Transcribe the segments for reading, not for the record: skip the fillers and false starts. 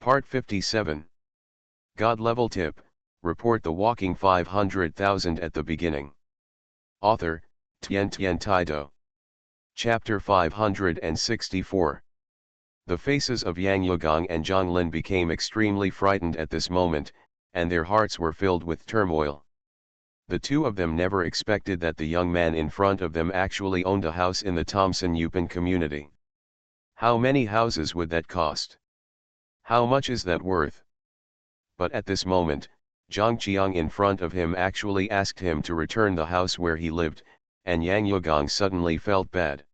Part 57. God Level Tip, report the walking 500,000 at the beginning. Author, Tien Taido. Chapter 564. The faces of Yang Yugong and Zhang Lin became extremely frightened at this moment, and their hearts were filled with turmoil. The two of them never expected that the young man in front of them actually owned a house in the Thompson Yupin community. How many houses would that cost? How much is that worth? But at this moment, Zhang Qiang in front of him actually asked him to return the house where he lived, and Yang Yugong suddenly felt bad.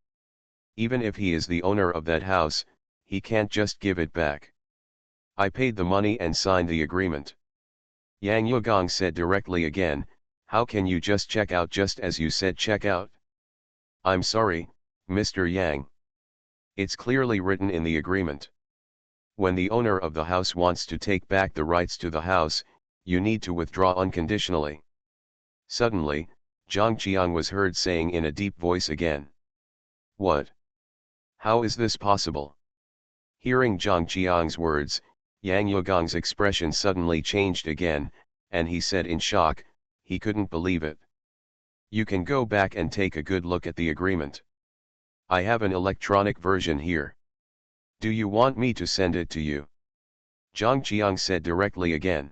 Even if he is the owner of that house, he can't just give it back. I paid the money and signed the agreement. Yang Yugong said directly again, how can you just check out just as you said check out? I'm sorry, Mr. Yang. It's clearly written in the agreement. When the owner of the house wants to take back the rights to the house, you need to withdraw unconditionally. Suddenly, Zhang Qiang was heard saying in a deep voice again. What? How is this possible? Hearing Zhang Qiang's words, Yang Yugong's expression suddenly changed again, and he said in shock, he couldn't believe it. You can go back and take a good look at the agreement. I have an electronic version here. Do you want me to send it to you? Zhang Qiang said directly again.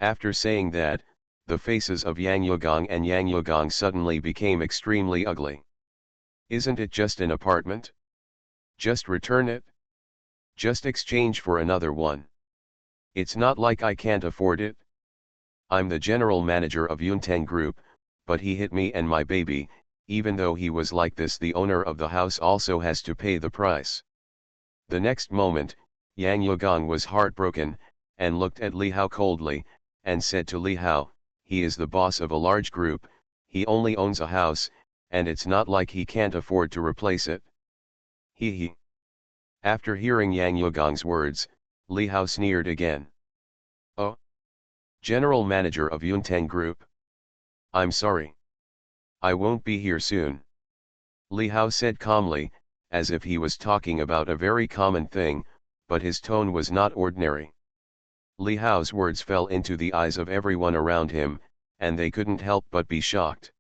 After saying that, the faces of Yang Yugong and Yang Yugong suddenly became extremely ugly. Isn't it just an apartment? Just return it? Just exchange for another one. It's not like I can't afford it. I'm the general manager of Yunteng Group, but he hit me and my baby. Even though he was like this, the owner of the house also has to pay the price. The next moment, Yang Yugong was heartbroken, and looked at Li Hao coldly, and said to Li Hao, he is the boss of a large group, he only owns a house, and it's not like he can't afford to replace it. He. After hearing Yang Yugong's words, Li Hao sneered again. Oh? General Manager of Yunteng Group? I'm sorry. I won't be here soon. Li Hao said calmly, as if he was talking about a very common thing, but his tone was not ordinary. Li Hao's words fell into the eyes of everyone around him, and they couldn't help but be shocked.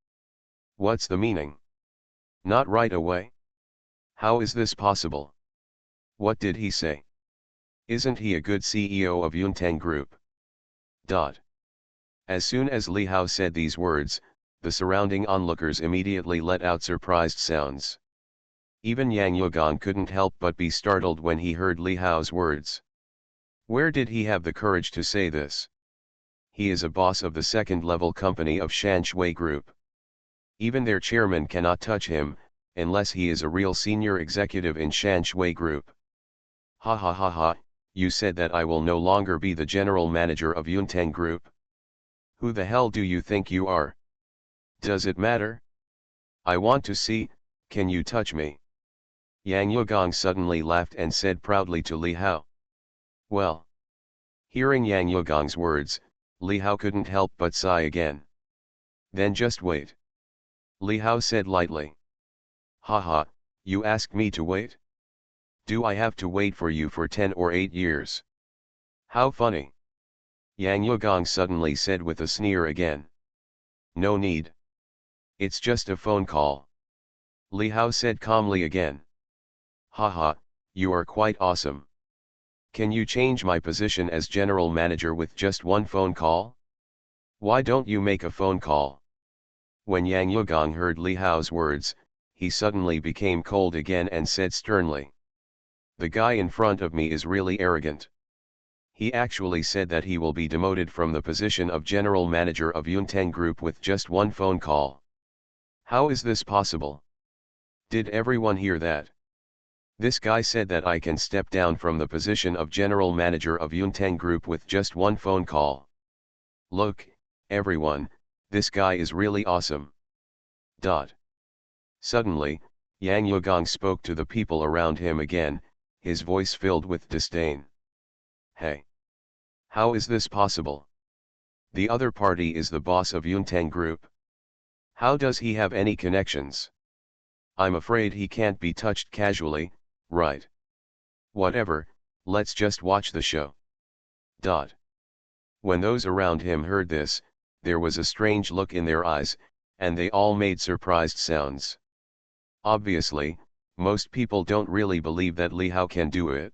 What's the meaning? Not right away? How is this possible? What did he say? Isn't he a good CEO of Yunteng Group? As soon as Li Hao said these words, the surrounding onlookers immediately let out surprised sounds. Even Yang Yugong couldn't help but be startled when he heard Li Hao's words. Where did he have the courage to say this? He is a boss of the second-level company of Shanshui Group. Even their chairman cannot touch him, unless he is a real senior executive in Shanshui Group. Ha ha ha ha, you said that I will no longer be the general manager of Yunteng Group? Who the hell do you think you are? Does it matter? I want to see, can you touch me? Yang Yugong suddenly laughed and said proudly to Li Hao. Well. Hearing Yang Yugong's words, Li Hao couldn't help but sigh again. Then just wait. Li Hao said lightly. Haha, you asked me to wait? Do I have to wait for you for 10 or 8 years? How funny. Yang Yugong suddenly said with a sneer again. No need. It's just a phone call. Li Hao said calmly again. Haha, you are quite awesome. Can you change my position as general manager with just one phone call? Why don't you make a phone call? When Yang Yugong heard Li Hao's words, he suddenly became cold again and said sternly. The guy in front of me is really arrogant. He actually said that he will be demoted from the position of general manager of Yunteng Group with just one phone call. How is this possible? Did everyone hear that? This guy said that I can step down from the position of general manager of Yunteng Group with just one phone call. Look, everyone, this guy is really awesome. Suddenly, Yang Yugong spoke to the people around him again, his voice filled with disdain. Hey! How is this possible? The other party is the boss of Yunteng Group. How does he have any connections? I'm afraid he can't be touched casually, right? Whatever, Let's just watch the show. Dot. When those around him heard this, there was a strange look in their eyes, and they all made surprised sounds. Obviously, most people don't really believe that Li Hao can do it.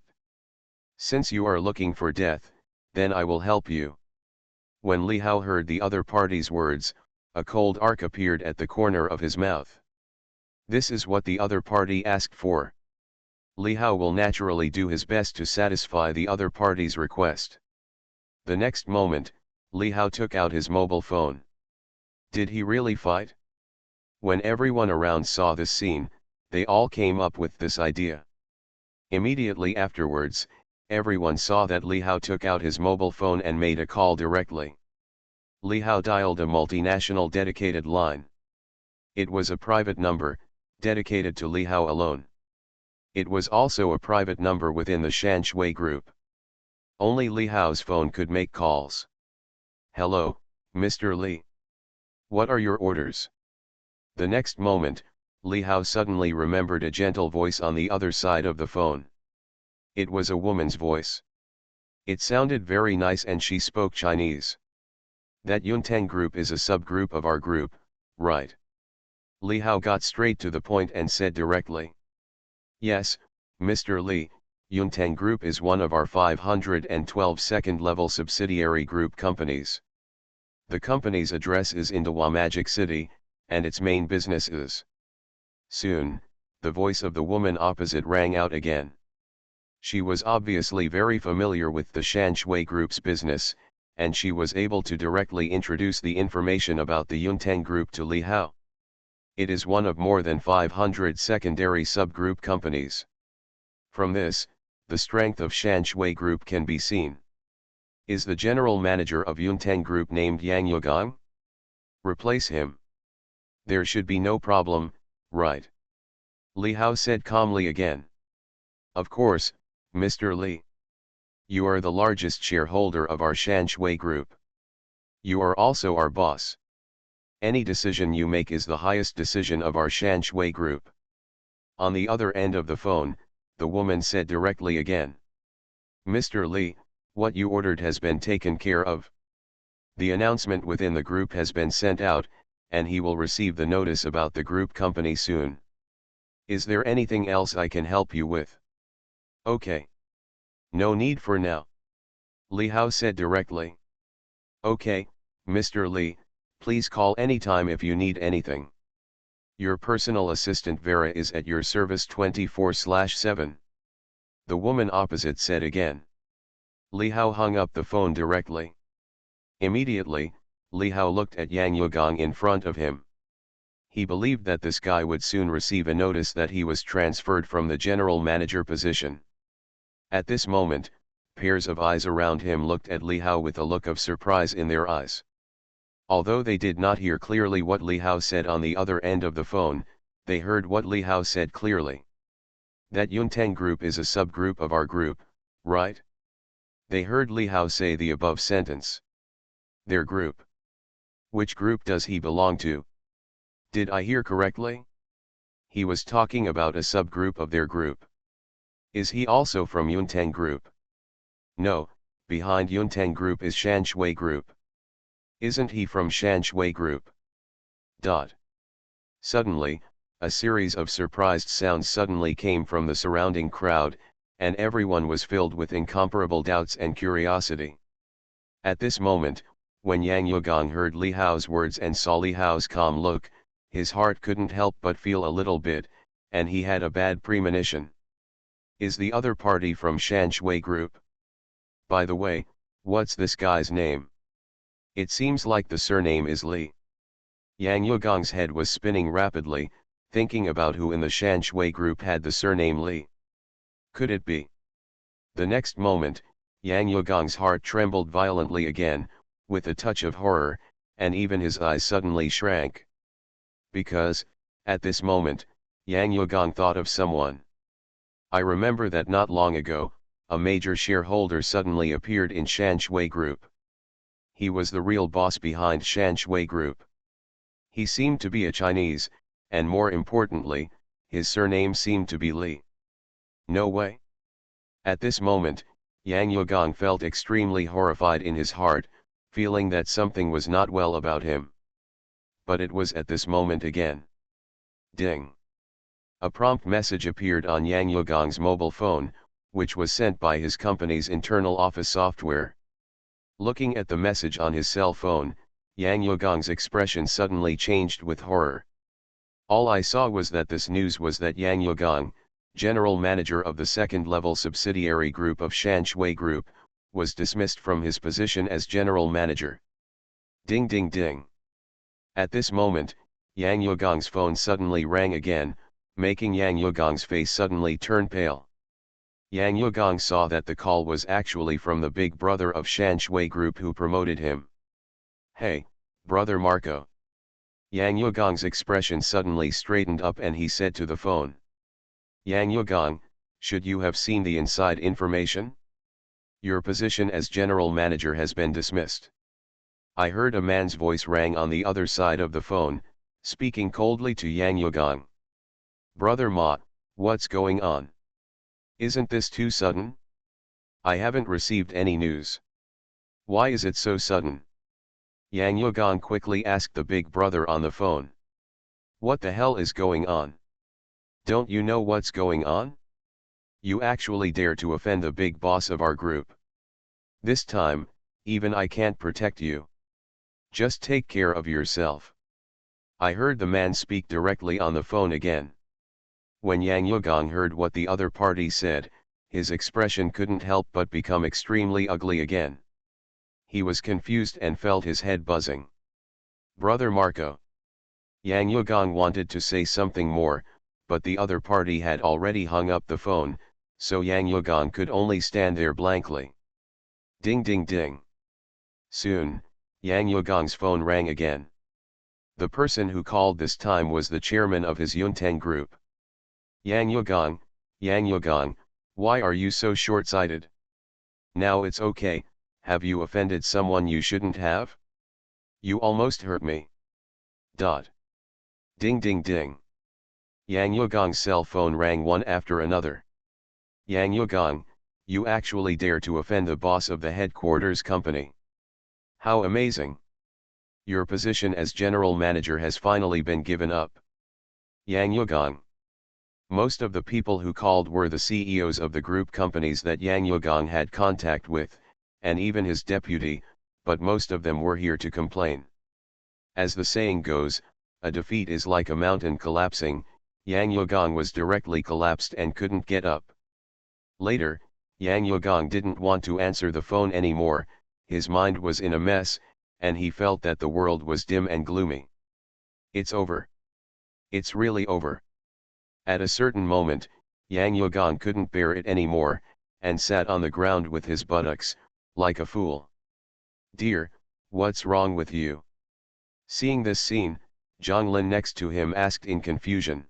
Since you are looking for death, then I will help you. When Li Hao heard the other party's words, a cold arc appeared at the corner of his mouth. This is what the other party asked for. Li Hao will naturally do his best to satisfy the other party's request. The next moment, Li Hao took out his mobile phone. Did he really fight? When everyone around saw this scene, they all came up with this idea. Immediately afterwards, everyone saw that Li Hao took out his mobile phone and made a call directly. Li Hao dialed a multinational dedicated line. It was a private number, dedicated to Li Hao alone. It was also a private number within the Shan Shui group. Only Li Hao's phone could make calls. Hello, Mr. Li. What are your orders? The next moment, Li Hao suddenly remembered a gentle voice on the other side of the phone. It was a woman's voice. It sounded very nice and she spoke Chinese. That Yunteng group is a subgroup of our group, right? Li Hao got straight to the point and said directly. Yes, Mr. Li, Yunteng Group is one of our 512 second-level subsidiary group companies. The company's address is in Dewa Magic City, and its main business is. Soon, the voice of the woman opposite rang out again. She was obviously very familiar with the Shan Shui Group's business, and she was able to directly introduce the information about the Yunteng Group to Li Hao. It is one of more than 500 secondary subgroup companies. From this, the strength of Shan Shui Group can be seen. Is the general manager of Yunteng Group named Yang Yugang? Replace him. There should be no problem, right? Li Hao said calmly again. Of course, Mr. Li. You are the largest shareholder of our Shan Shui Group. You are also our boss. Any decision you make is the highest decision of our Shan Shui Group. On the other end of the phone, the woman said directly again. Mr. Li, what you ordered has been taken care of. The announcement within the group has been sent out, and he will receive the notice about the group company soon. Is there anything else I can help you with? Okay. No need for now. Li Hao said directly. Okay, Mr. Li, please call anytime if you need anything. Your personal assistant Vera is at your service 24/7. The woman opposite said again. Li Hao hung up the phone directly. Immediately, Li Hao looked at Yang Yugang in front of him. He believed that this guy would soon receive a notice that he was transferred from the general manager position. At this moment, pairs of eyes around him looked at Li Hao with a look of surprise in their eyes. Although they did not hear clearly what Li Hao said on the other end of the phone, they heard what Li Hao said clearly. That Yunteng Group is a subgroup of our group, right? They heard Li Hao say the above sentence. Their group. Which group does he belong to? Did I hear correctly? He was talking about a subgroup of their group. Is he also from Yunteng Group? No, behind Yunteng Group is Shan Shui Group. Isn't he from Shan Shui Group? Suddenly, a series of surprised sounds suddenly came from the surrounding crowd, and everyone was filled with incomparable doubts and curiosity. At this moment, when Yang Yugang heard Li Hao's words and saw Li Hao's calm look, his heart couldn't help but feel a little bit, and he had a bad premonition. Is the other party from Shan Shui Group? By the way, what's this guy's name? It seems like the surname is Li. Yang Yugong's head was spinning rapidly, thinking about who in the Shan Shui Group had the surname Li. Could it be? The next moment, Yang Yugong's heart trembled violently again, with a touch of horror, and even his eyes suddenly shrank. Because, at this moment, Yang Yugong thought of someone. I remember that not long ago, a major shareholder suddenly appeared in Shan Shui Group. He was the real boss behind Shan Shui Group. He seemed to be a Chinese, and more importantly, his surname seemed to be Li. No way. At this moment, Yang Yogong felt extremely horrified in his heart, feeling that something was not well about him. But it was at this moment again. Ding! A prompt message appeared on Yang Yogong's mobile phone, which was sent by his company's internal office software. Looking at the message on his cell phone, Yang Yogong's expression suddenly changed with horror. All I saw was that this news was that Yang Yogong, general manager of the second-level subsidiary group of Shanshui Group, was dismissed from his position as general manager. Ding ding ding. At this moment, Yang Yogong's phone suddenly rang again, making Yang Yogong's face suddenly turn pale. Yang Yogong saw that the call was actually from the big brother of Shanshui Group who promoted him. Hey, brother Marco. Yang Yogong's expression suddenly straightened up and he said to the phone. Yang Yogong, should you have seen the inside information? Your position as general manager has been dismissed. I heard a man's voice rang on the other side of the phone, speaking coldly to Yang Yogong. Brother Ma, what's going on? Isn't this too sudden? I haven't received any news. Why is it so sudden? Yang Yogong quickly asked the big brother on the phone. What the hell is going on? Don't you know what's going on? You actually dare to offend the big boss of our group. This time, even I can't protect you. Just take care of yourself. I heard the man speak directly on the phone again. When Yang Yogong heard what the other party said, his expression couldn't help but become extremely ugly again. He was confused and felt his head buzzing. Brother Marco. Yang Yogong wanted to say something more, but the other party had already hung up the phone, so Yang Yogong could only stand there blankly. Ding ding ding. Soon, Yang Yogong's phone rang again. The person who called this time was the chairman of his Yunteng group. Yang Yogong, why are you so short-sighted? Now it's okay, have you offended someone you shouldn't have? You almost hurt me. Ding ding ding. Yang Yogong's cell phone rang one after another. Yang Yogong, you actually dare to offend the boss of the headquarters company. How amazing. Your position as general manager has finally been given up. Yang Yogong. Most of the people who called were the CEOs of the group companies that Yang Yogong had contact with, and even his deputy, but most of them were here to complain. As the saying goes, a defeat is like a mountain collapsing. Yang Yogong was directly collapsed and couldn't get up. Later, Yang Yogong didn't want to answer the phone anymore, his mind was in a mess, and he felt that the world was dim and gloomy. It's over. It's really over. At a certain moment, Yang Yogong couldn't bear it anymore, and sat on the ground with his buttocks, like a fool. Dear, what's wrong with you? Seeing this scene, Zhonglin next to him asked in confusion.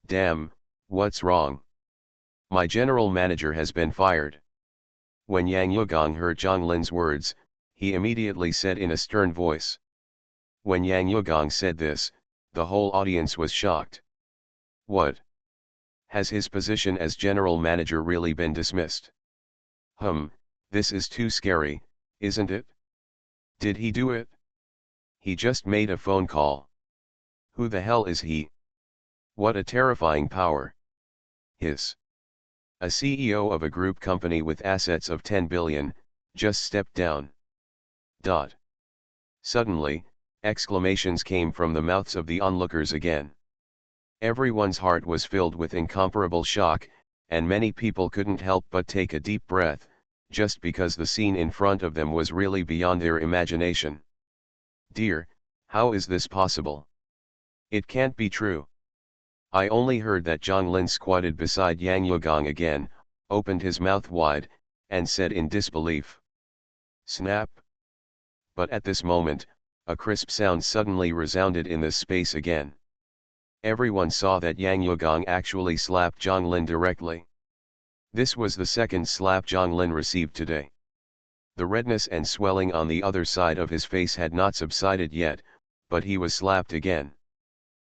Damn, what's wrong? My general manager has been fired. When Yang Yogong heard Zhonglin's words, he immediately said in a stern voice. When Yang Yogong said this, the whole audience was shocked. What? Has his position as general manager really been dismissed? This is too scary, isn't it? Did he do it? He just made a phone call. Who the hell is he? What a terrifying power. His. A CEO of a group company with assets of 10 billion, just stepped down. Suddenly, exclamations came from the mouths of the onlookers again. Everyone's heart was filled with incomparable shock, and many people couldn't help but take a deep breath, just because the scene in front of them was really beyond their imagination. Dear, how is this possible? It can't be true. I only heard that Zhonglin squatted beside Yang Yogong again, opened his mouth wide, and said in disbelief. Snap! But at this moment, a crisp sound suddenly resounded in the space again. Everyone saw that Yang Yogong actually slapped Zhonglin directly. This was the second slap Zhonglin received today. The redness and swelling on the other side of his face had not subsided yet, but he was slapped again.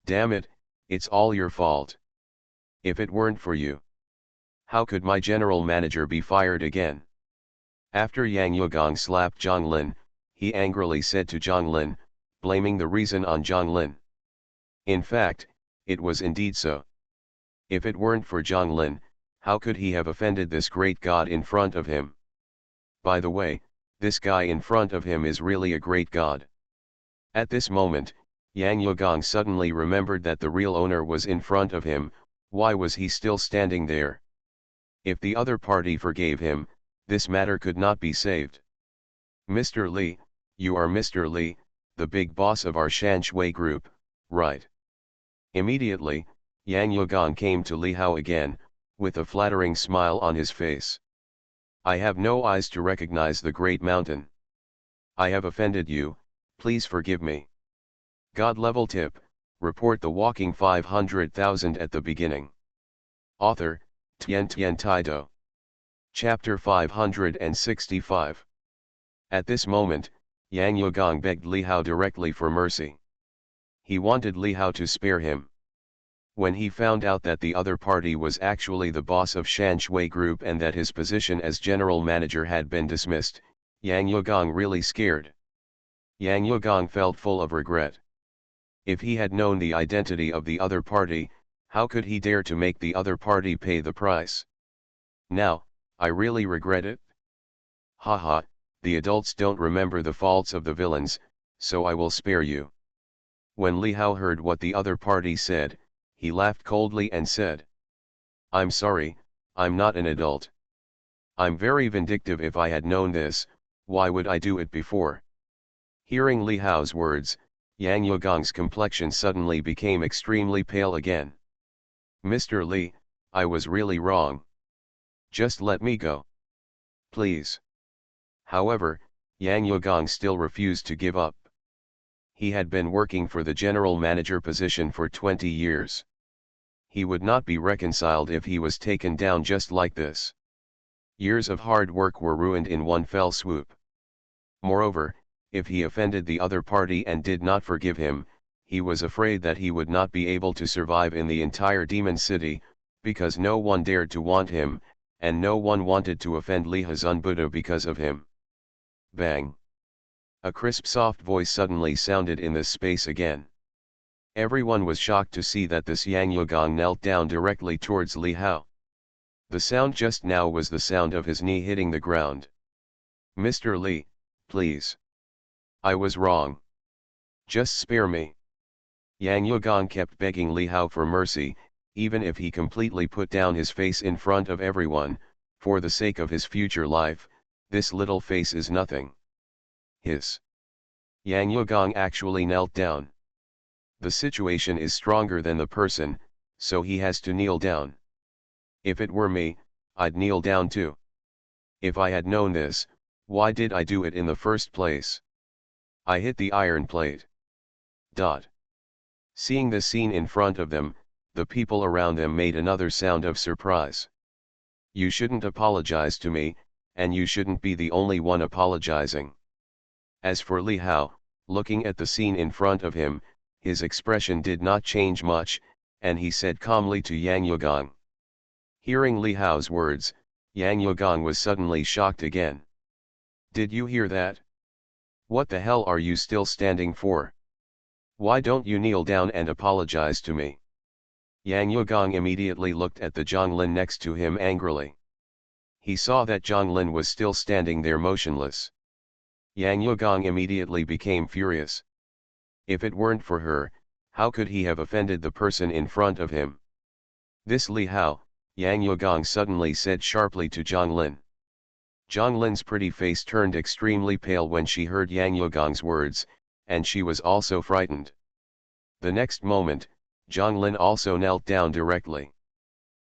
Damn it, it's all your fault. If it weren't for you. How could my general manager be fired again? After Yang Yugong slapped Zhang Lin, he angrily said to Zhang Lin, blaming the reason on Zhang Lin. In fact, it was indeed so. If it weren't for Zhang Lin, how could he have offended this great god in front of him? By the way, this guy in front of him is really a great god. At this moment, Yang Yugong suddenly remembered that the real owner was in front of him. Why was he still standing there? If the other party forgave him, this matter could not be saved. Mr. Li, you are Mr. Li, the big boss of our Shanshui group, right? Immediately, Yang Yugong came to Li Hao again, with a flattering smile on his face. I have no eyes to recognize the great mountain. I have offended you, please forgive me. God level tip, report the walking 500,000 at the beginning. Author, Tian Taido. Chapter 565. At this moment, Yang Yugong begged Li Hao directly for mercy. He wanted Li Hao to spare him. When he found out that the other party was actually the boss of Shanshui Group and that his position as general manager had been dismissed, Yang Yugong really scared. Yang Yugong felt full of regret. If he had known the identity of the other party, how could he dare to make the other party pay the price? Now, I really regret it. Haha, the adults don't remember the faults of the villains, so I will spare you. When Li Hao heard what the other party said, he laughed coldly and said, I'm sorry, I'm not an adult. I'm very vindictive. If I had known this, why would I do it before? Hearing Li Hao's words, Yang Yugong's complexion suddenly became extremely pale again. Mr. Li, I was really wrong. Just let me go. Please. However, Yang Yugong still refused to give up. He had been working for the general manager position for 20 years. He would not be reconciled if he was taken down just like this. Years of hard work were ruined in one fell swoop. Moreover, if he offended the other party and did not forgive him, he was afraid that he would not be able to survive in the entire demon city, because no one dared to want him, and no one wanted to offend Li Hazun Buddha because of him. Bang! A crisp soft voice suddenly sounded in this space again. Everyone was shocked to see that this Yang Yugong knelt down directly towards Li Hao. The sound just now was the sound of his knee hitting the ground. Mr. Li, please. I was wrong. Just spare me. Yang Yugong kept begging Li Hao for mercy, even if he completely put down his face in front of everyone. For the sake of his future life, this little face is nothing. Hiss. Yang Yugong actually knelt down. The situation is stronger than the person, so he has to kneel down. If it were me, I'd kneel down too. If I had known this, why did I do it in the first place? I hit the iron plate. Seeing this scene in front of them, the people around them made another sound of surprise. You shouldn't apologize to me, and you shouldn't be the only one apologizing. As for Li Hao, looking at the scene in front of him, his expression did not change much, and he said calmly to Yang Yugong. Hearing Li Hao's words, Yang Yugong was suddenly shocked again. Did you hear that? What the hell are you still standing for? Why don't you kneel down and apologize to me? Yang Yugong immediately looked at the Zhang Lin next to him angrily. He saw that Zhang Lin was still standing there motionless. Yang Yugong immediately became furious. If it weren't for her, how could he have offended the person in front of him? This Li Hao, Yang Yugong suddenly said sharply to Zhang Lin. Zhang Lin's pretty face turned extremely pale when she heard Yang Yugong's words, and she was also frightened. The next moment, Zhang Lin also knelt down directly.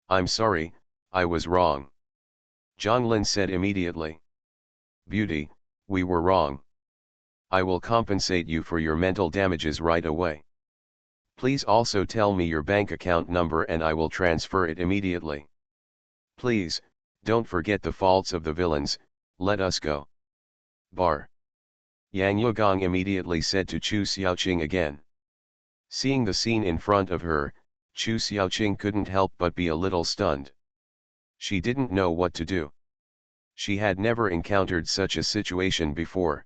I'm sorry, I was wrong. Zhang Lin said immediately. Beauty, we were wrong. I will compensate you for your mental damages right away. Please also tell me your bank account number and I will transfer it immediately. Please, don't forget the faults of the villains, let us go. Bar. Yang Yugong immediately said to Chu Xiaoqing again. Seeing the scene in front of her, Chu Xiaoqing couldn't help but be a little stunned. She didn't know what to do. She had never encountered such a situation before.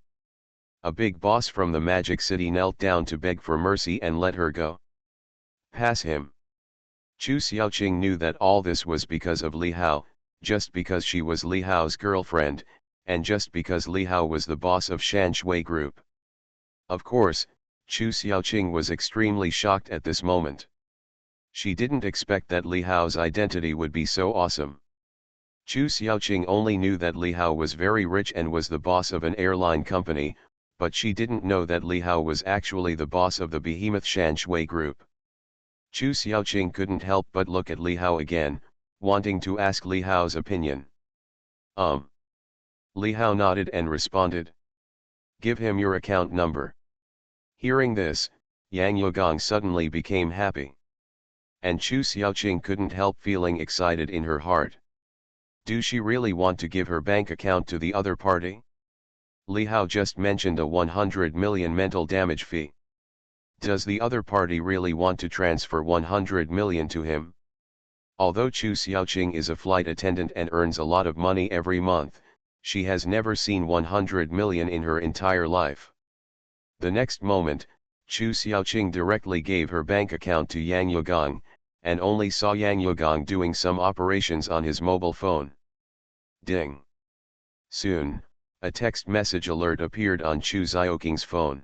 A big boss from the Magic City knelt down to beg for mercy and let her go. Pass him. Chu Xiaoqing knew that all this was because of Li Hao, just because she was Li Hao's girlfriend, and just because Li Hao was the boss of Shanshui Group. Of course, Chu Xiaoqing was extremely shocked at this moment. She didn't expect that Li Hao's identity would be so awesome. Chu Xiaoqing only knew that Li Hao was very rich and was the boss of an airline company, but she didn't know that Li Hao was actually the boss of the behemoth Shanshui Group. Chu Xiaoqing couldn't help but look at Li Hao again, wanting to ask Li Hao's opinion. Li Hao nodded and responded. Give him your account number. Hearing this, Yang Yugong suddenly became happy. And Chu Xiaoqing couldn't help feeling excited in her heart. Do she really want to give her bank account to the other party? Li Hao just mentioned a 100 million mental damage fee. Does the other party really want to transfer 100 million to him? Although Chu Xiaoqing is a flight attendant and earns a lot of money every month, she has never seen 100 million in her entire life. The next moment, Chu Xiaoqing directly gave her bank account to Yang Yugong, and only saw Yang Yugong doing some operations on his mobile phone. Ding! Soon, a text message alert appeared on Chu Xiaoqing's phone.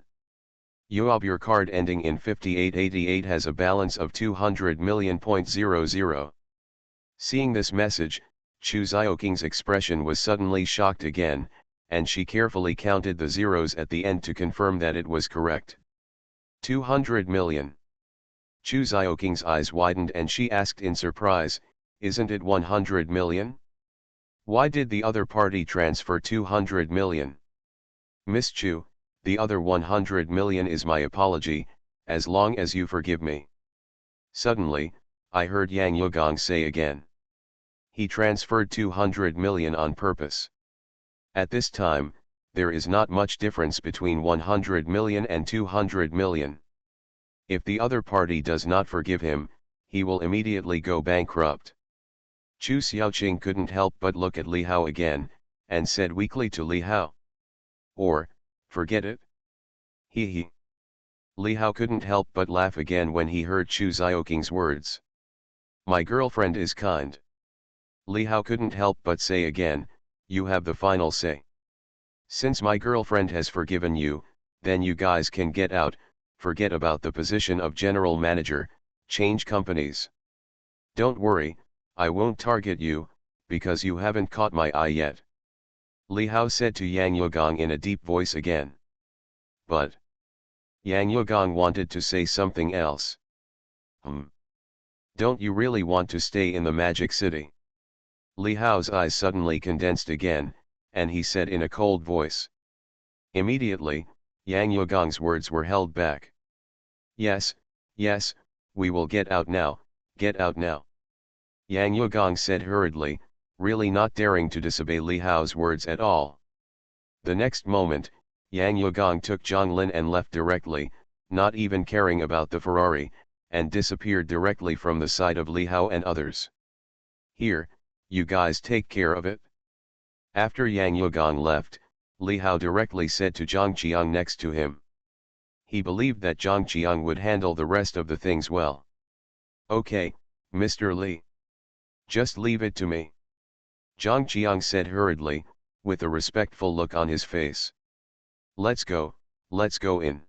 Your card ending in 5888 has a balance of 200 million.00. Seeing this message, Chu Xiaoqing's expression was suddenly shocked again, and she carefully counted the zeros at the end to confirm that it was correct. 200 million. Chu Xiaoqing's eyes widened and she asked in surprise, isn't it 100 million? Why did the other party transfer 200 million? Miss Chu, the other 100 million is my apology, as long as you forgive me. Suddenly, I heard Yang Yugong say again. He transferred 200 million on purpose. At this time, there is not much difference between 100 million and 200 million. If the other party does not forgive him, he will immediately go bankrupt. Chu Xiaoqing couldn't help but look at Li Hao again, and said weakly to Li Hao. Or, forget it? He. Li Hao couldn't help but laugh again when he heard Chu Xiaoqing's words. My girlfriend is kind. Li Hao couldn't help but say again, you have the final say. Since my girlfriend has forgiven you, then you guys can get out, forget about the position of general manager, change companies. Don't worry, I won't target you, because you haven't caught my eye yet. Li Hao said to Yang Yugong in a deep voice again. But Yang Yugong wanted to say something else. Don't you really want to stay in the Magic City? Li Hao's eyes suddenly condensed again, and he said in a cold voice. Immediately, Yang Yugong's words were held back. Yes, yes, we will get out now, get out now. Yang Yugong said hurriedly, really not daring to disobey Li Hao's words at all. The next moment, Yang Yugong took Zhang Lin and left directly, not even caring about the Ferrari, and disappeared directly from the sight of Li Hao and others. Here, you guys take care of it. After Yang Yugong left, Li Hao directly said to Zhang Qiang next to him. He believed that Zhang Qiang would handle the rest of the things well. Okay, Mr. Li. Just leave it to me. Zhang Qiang said hurriedly, with a respectful look on his face. Let's go in.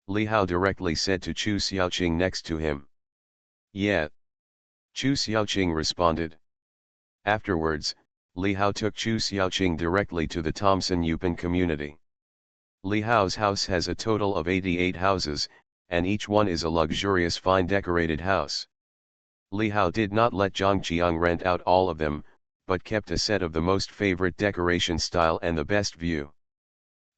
Li Hao directly said to Chu Xiaoqing next to him. Yeah. Chu Xiaoqing responded. Afterwards, Li Hao took Chu Xiaoqing directly to the Thompson Yupin community. Li Hao's house has a total of 88 houses, and each one is a luxurious fine decorated house. Li Hao did not let Zhang Qiang rent out all of them, but kept a set of the most favorite decoration style and the best view.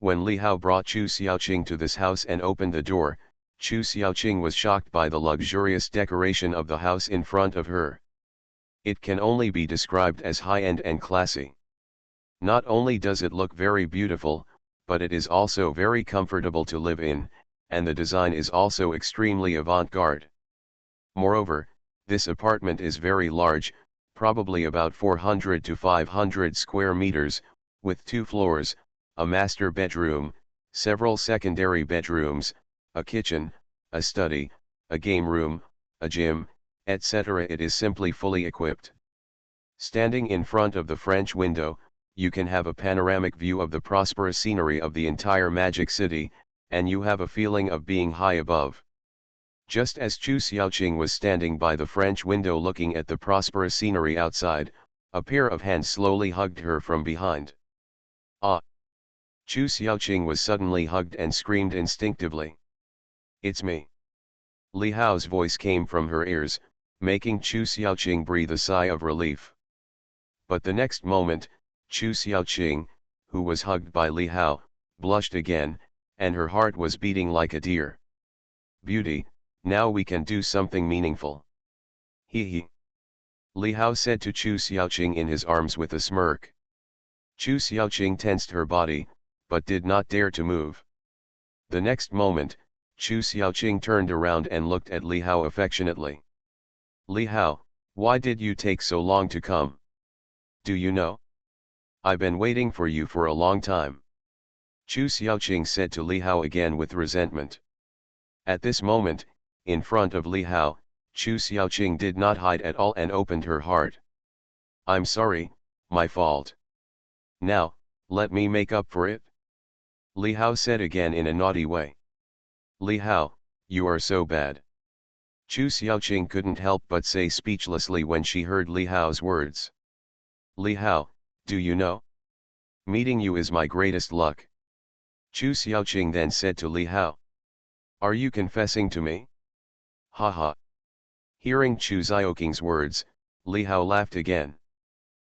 When Li Hao brought Chu Xiaoqing to this house and opened the door, Chu Xiaoqing was shocked by the luxurious decoration of the house in front of her. It can only be described as high-end and classy. Not only does it look very beautiful, but it is also very comfortable to live in, and the design is also extremely avant-garde. Moreover, this apartment is very large, probably about 400 to 500 square meters, with 2 floors, a master bedroom, several secondary bedrooms, a kitchen, a study, a game room, a gym, etc. It is simply fully equipped. Standing in front of the French window, you can have a panoramic view of the prosperous scenery of the entire Magic City, and you have a feeling of being high above. Just as Chu Xiaoqing was standing by the French window looking at the prosperous scenery outside, a pair of hands slowly hugged her from behind. Ah! Chu Xiaoqing was suddenly hugged and screamed instinctively. "It's me." Li Hao's voice came from her ears, making Chu Xiaoqing breathe a sigh of relief. But the next moment, Chu Xiaoqing, who was hugged by Li Hao, blushed again, and her heart was beating like a deer. "Beauty, now we can do something meaningful." "He he." Li Hao said to Chu Xiaoqing in his arms with a smirk. Chu Xiaoqing tensed her body, but did not dare to move. The next moment, Chu Xiaoqing turned around and looked at Li Hao affectionately. "Li Hao, why did you take so long to come? Do you know? I've been waiting for you for a long time." Chu Xiaoqing said to Li Hao again with resentment. At this moment, in front of Li Hao, Chu Xiaoqing did not hide at all and opened her heart. "I'm sorry, my fault. Now, let me make up for it," Li Hao said again in a naughty way. "Li Hao, you are so bad." Chu Xiaoqing couldn't help but say speechlessly when she heard Li Hao's words. "Li Hao, do you know? Meeting you is my greatest luck." Chu Xiaoqing then said to Li Hao. "Are you confessing to me?" "Ha ha." Hearing Chu Xiaoqing's words, Li Hao laughed again.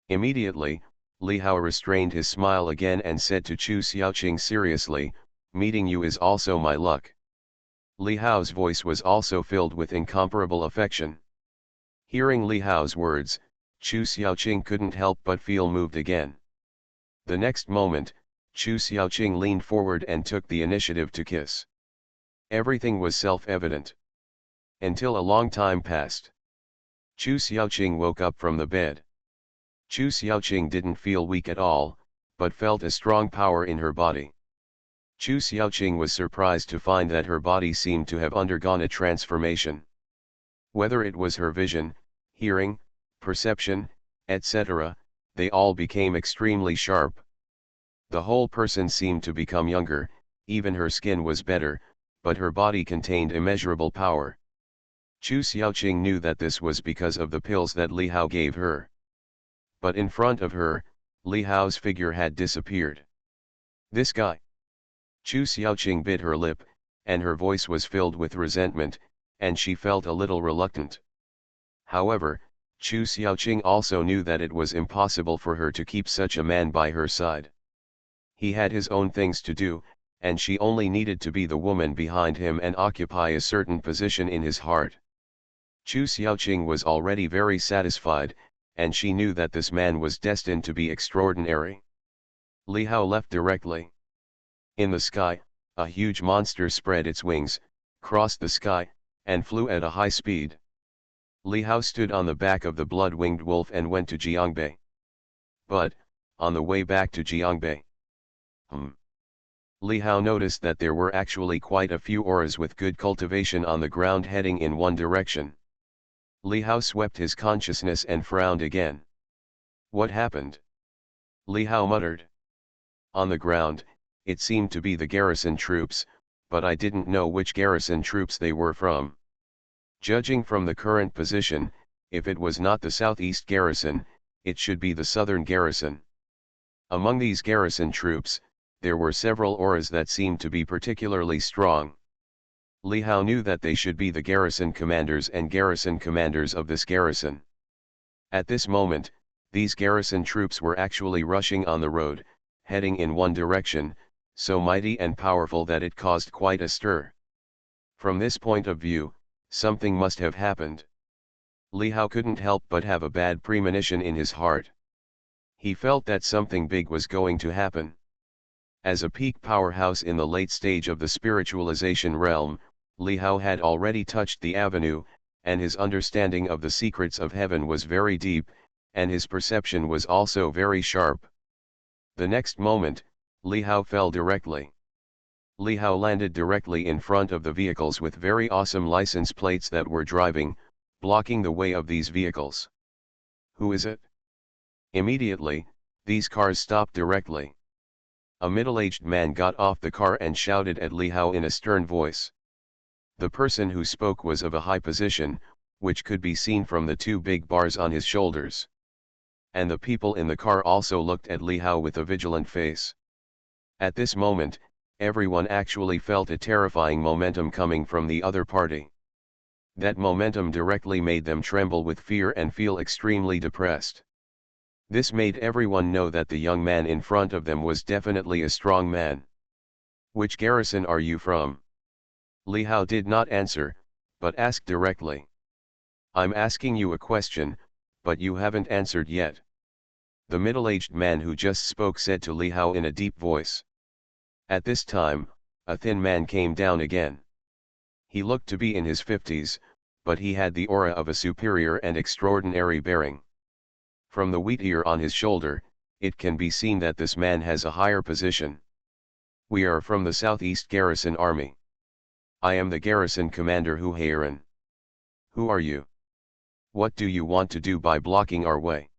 Immediately, Li Hao restrained his smile again and said to Chu Xiaoqing seriously, "Meeting you is also my luck." Li Hao's voice was also filled with incomparable affection. Hearing Li Hao's words, Chu Xiaoqing couldn't help but feel moved again. The next moment, Chu Xiaoqing leaned forward and took the initiative to kiss. Everything was self-evident. Until a long time passed. Chu Xiaoqing woke up from the bed. Chu Xiaoqing didn't feel weak at all, but felt a strong power in her body. Chu Xiaoqing was surprised to find that her body seemed to have undergone a transformation. Whether it was her vision, hearing, perception, etc., they all became extremely sharp. The whole person seemed to become younger, even her skin was better, but her body contained immeasurable power. Chu Xiaoqing knew that this was because of the pills that Li Hao gave her. But in front of her, Li Hao's figure had disappeared. "This guy." Chu Xiaoqing bit her lip, and her voice was filled with resentment, and she felt a little reluctant. However, Chu Xiaoqing also knew that it was impossible for her to keep such a man by her side. He had his own things to do, and she only needed to be the woman behind him and occupy a certain position in his heart. Chu Xiaoqing was already very satisfied, and she knew that this man was destined to be extraordinary. Li Hao left directly. In the sky, a huge monster spread its wings, crossed the sky, and flew at a high speed. Li Hao stood on the back of the blood-winged wolf and went to Jiangbei. But, on the way back to Jiangbei, Li Hao noticed that there were actually quite a few auras with good cultivation on the ground heading in one direction. Li Hao swept his consciousness and frowned again. "What happened?" Li Hao muttered. "On the ground, it seemed to be the garrison troops, but I didn't know which garrison troops they were from. Judging from the current position, if it was not the southeast garrison, it should be the southern garrison. Among these garrison troops, there were several auras that seemed to be particularly strong. Li Hao knew that they should be the garrison commanders and garrison commanders of this garrison. At this moment, these garrison troops were actually rushing on the road, heading in one direction, so mighty and powerful that it caused quite a stir. From this point of view, something must have happened. Li Hao couldn't help but have a bad premonition in his heart. He felt that something big was going to happen. As a peak powerhouse in the late stage of the spiritualization realm, Li Hao had already touched the avenue, and his understanding of the secrets of heaven was very deep, and his perception was also very sharp. The next moment, Li Hao fell directly. Li Hao landed directly in front of the vehicles with very awesome license plates that were driving, blocking the way of these vehicles. Who is it? Immediately, these cars stopped directly. A middle-aged man got off the car and shouted at Li Hao in a stern voice. The person who spoke was of a high position, which could be seen from the two big bars on his shoulders. And the people in the car also looked at Li Hao with a vigilant face. At this moment, everyone actually felt a terrifying momentum coming from the other party. That momentum directly made them tremble with fear and feel extremely depressed. This made everyone know that the young man in front of them was definitely a strong man. Which garrison are you from? Li Hao did not answer, but asked directly. I'm asking you a question, but you haven't answered yet. The middle-aged man who just spoke said to Li Hao in a deep voice. At this time, a thin man came down again. He looked to be in his 50s, but he had the aura of a superior and extraordinary bearing. From the wheat ear on his shoulder, it can be seen that this man has a higher position. We are from the Southeast Garrison Army. I am the garrison commander Hu Heiran. Who are you? What do you want to do by blocking our way?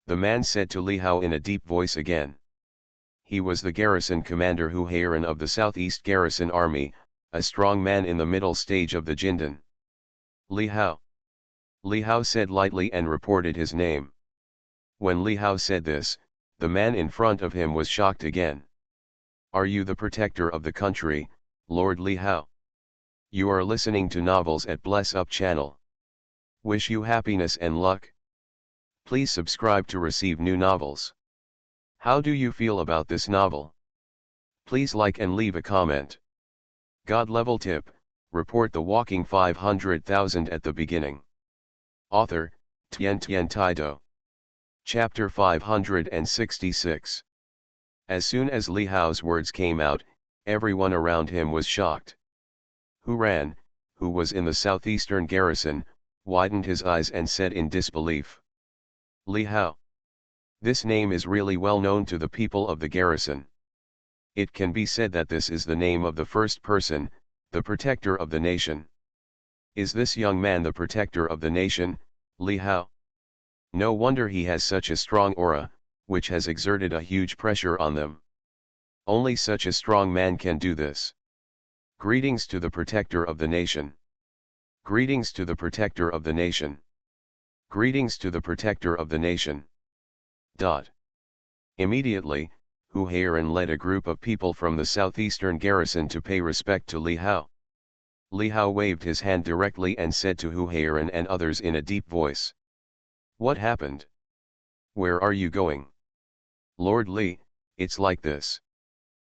The man said to Li Hao in a deep voice again. He was the garrison commander Hu Heiran of the Southeast Garrison Army, a strong man in the middle stage of the Jindan. Li Hao. Li Hao said lightly and reported his name. When Li Hao said this, the man in front of him was shocked again. Are you the protector of the country, Lord Li Hao? You are listening to novels at Bless Up channel. Wish you happiness and luck. Please subscribe to receive new novels. How do you feel about this novel? Please like and leave a comment. God level tip, report the walking 500,000 at the beginning. Author, Tian Taido. Chapter 566. As soon as Li Hao's words came out, everyone around him was shocked. Hu Ran, who was in the southeastern garrison, widened his eyes and said in disbelief. Li Hao. This name is really well known to the people of the garrison. It can be said that this is the name of the first person, the protector of the nation. Is this young man the protector of the nation, Li Hao? No wonder he has such a strong aura, which has exerted a huge pressure on them. Only such a strong man can do this. Greetings to the protector of the nation. Greetings to the protector of the nation. Greetings to the protector of the nation. Immediately, Hu Heiran led a group of people from the southeastern garrison to pay respect to Li Hao. Li Hao waved his hand directly and said to Hu Heiran and others in a deep voice. What happened? Where are you going? Lord Li, it's like this.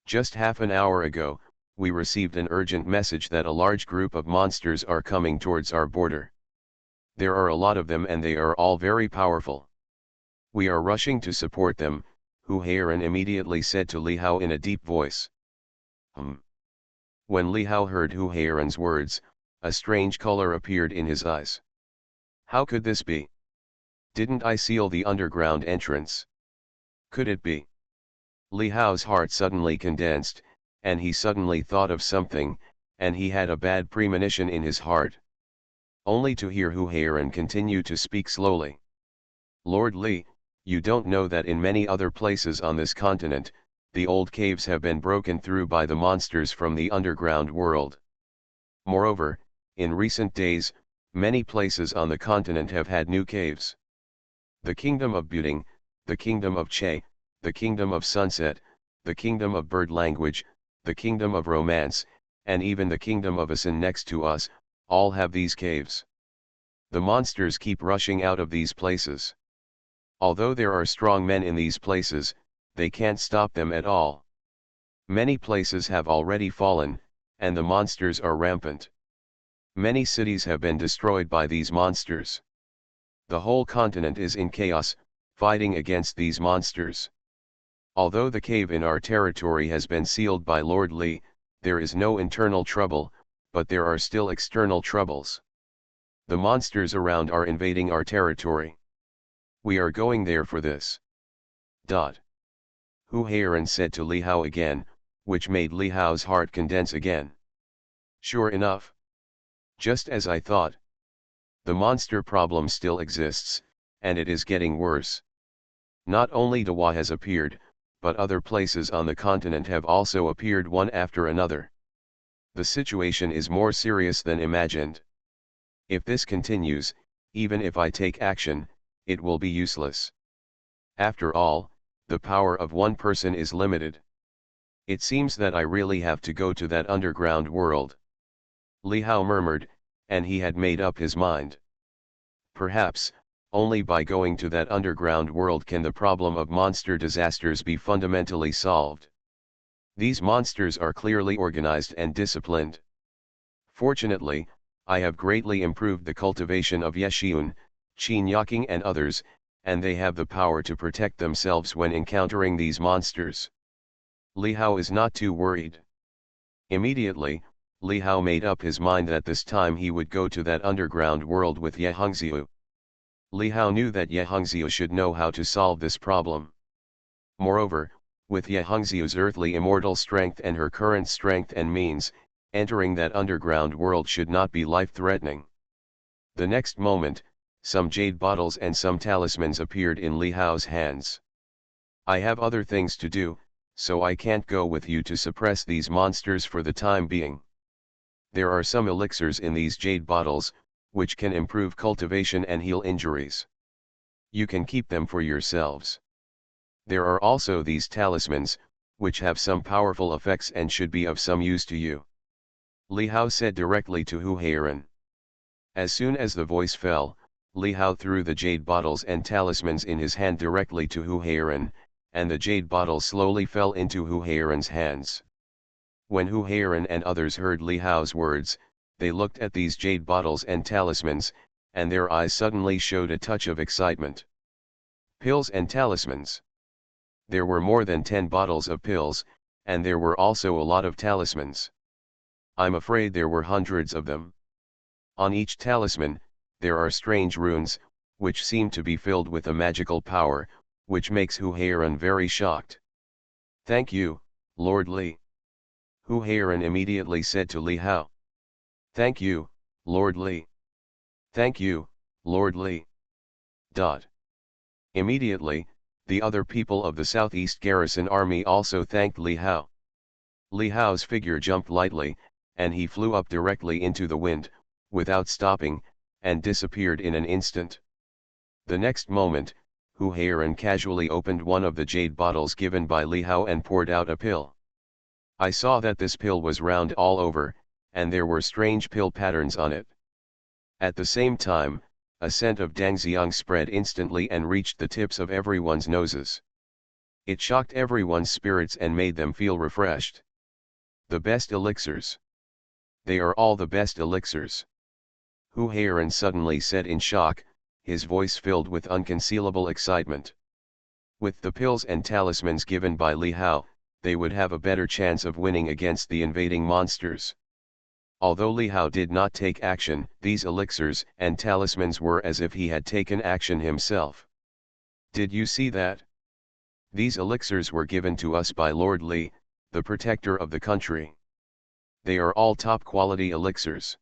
Just half an hour ago, we received an urgent message that a large group of monsters are coming towards our border. There are a lot of them and they are all very powerful. We are rushing to support them, Hu Heiran immediately said to Li Hao in a deep voice. When Li Hao heard Hu Heiran's words, a strange color appeared in his eyes. How could this be? Didn't I seal the underground entrance? Could it be? Li Hao's heart suddenly condensed, and he suddenly thought of something, and he had a bad premonition in his heart. Only to hear Hu Heiran continue to speak slowly. Lord Li, you don't know that in many other places on this continent, the old caves have been broken through by the monsters from the underground world. Moreover, in recent days, many places on the continent have had new caves. The kingdom of Buding, the kingdom of Che, the kingdom of Sunset, the kingdom of Bird Language, the kingdom of Romance, and even the kingdom of Asin next to us, all have these caves. The monsters keep rushing out of these places. Although there are strong men in these places, they can't stop them at all. Many places have already fallen, and the monsters are rampant. Many cities have been destroyed by these monsters. The whole continent is in chaos, fighting against these monsters. Although the cave in our territory has been sealed by Lord Li, there is no internal trouble, but there are still external troubles. The monsters around are invading our territory. We are going there for this. Dot. Hu Heiran said to Li Hao again, which made Li Hao's heart condense again. Sure enough. Just as I thought. The monster problem still exists, and it is getting worse. Not only Dawa has appeared, but other places on the continent have also appeared one after another. The situation is more serious than imagined. If this continues, even if I take action, it will be useless. After all, the power of one person is limited. It seems that I really have to go to that underground world. Li Hao murmured, and he had made up his mind. Perhaps, only by going to that underground world can the problem of monster disasters be fundamentally solved. These monsters are clearly organized and disciplined. Fortunately, I have greatly improved the cultivation of Yeshiun, Qin and others, and they have the power to protect themselves when encountering these monsters. Li Hao is not too worried. Immediately, Li Hao made up his mind that this time he would go to that underground world with Ye Hongxiu. Li Hao knew that Ye Hongxiu should know how to solve this problem. Moreover, with Ye Hongxiu's earthly immortal strength and her current strength and means, entering that underground world should not be life-threatening. The next moment, some jade bottles and some talismans appeared in Li Hao's hands. I have other things to do, so I can't go with you to suppress these monsters for the time being. There are some elixirs in these jade bottles, which can improve cultivation and heal injuries. You can keep them for yourselves. There are also these talismans, which have some powerful effects and should be of some use to you. Li Hao said directly to Hu Heiran. As soon as the voice fell, Li Hao threw the jade bottles and talismans in his hand directly to Hu Heiran, and the jade bottle slowly fell into Hu Heiran's hands. When Hu Heiran and others heard Li Hao's words, they looked at these jade bottles and talismans, and their eyes suddenly showed a touch of excitement. Pills and talismans. There were more than 10 bottles of pills, and there were also a lot of talismans. I'm afraid there were hundreds of them. On each talisman, there are strange runes, which seem to be filled with a magical power, which makes Hu Heiran very shocked. Thank you, Lord Li. Hu Heiran immediately said to Li Hao. Thank you, Lord Li. Thank you, Lord Li. Immediately, the other people of the Southeast Garrison Army also thanked Li Hao. Li Hao's figure jumped lightly, and he flew up directly into the wind, without stopping, and disappeared in an instant. The next moment, Hu Heiran casually opened one of the jade bottles given by Li Hao and poured out a pill. I saw that this pill was round all over, and there were strange pill patterns on it. At the same time, a scent of Dangxiang spread instantly and reached the tips of everyone's noses. It shocked everyone's spirits and made them feel refreshed. The best elixirs. They are all the best elixirs. Hu Heiran suddenly said in shock, his voice filled with unconcealable excitement. With the pills and talismans given by Li Hao, they would have a better chance of winning against the invading monsters. Although Li Hao did not take action, these elixirs and talismans were as if he had taken action himself. Did you see that? These elixirs were given to us by Lord Li, the protector of the country. They are all top-quality elixirs.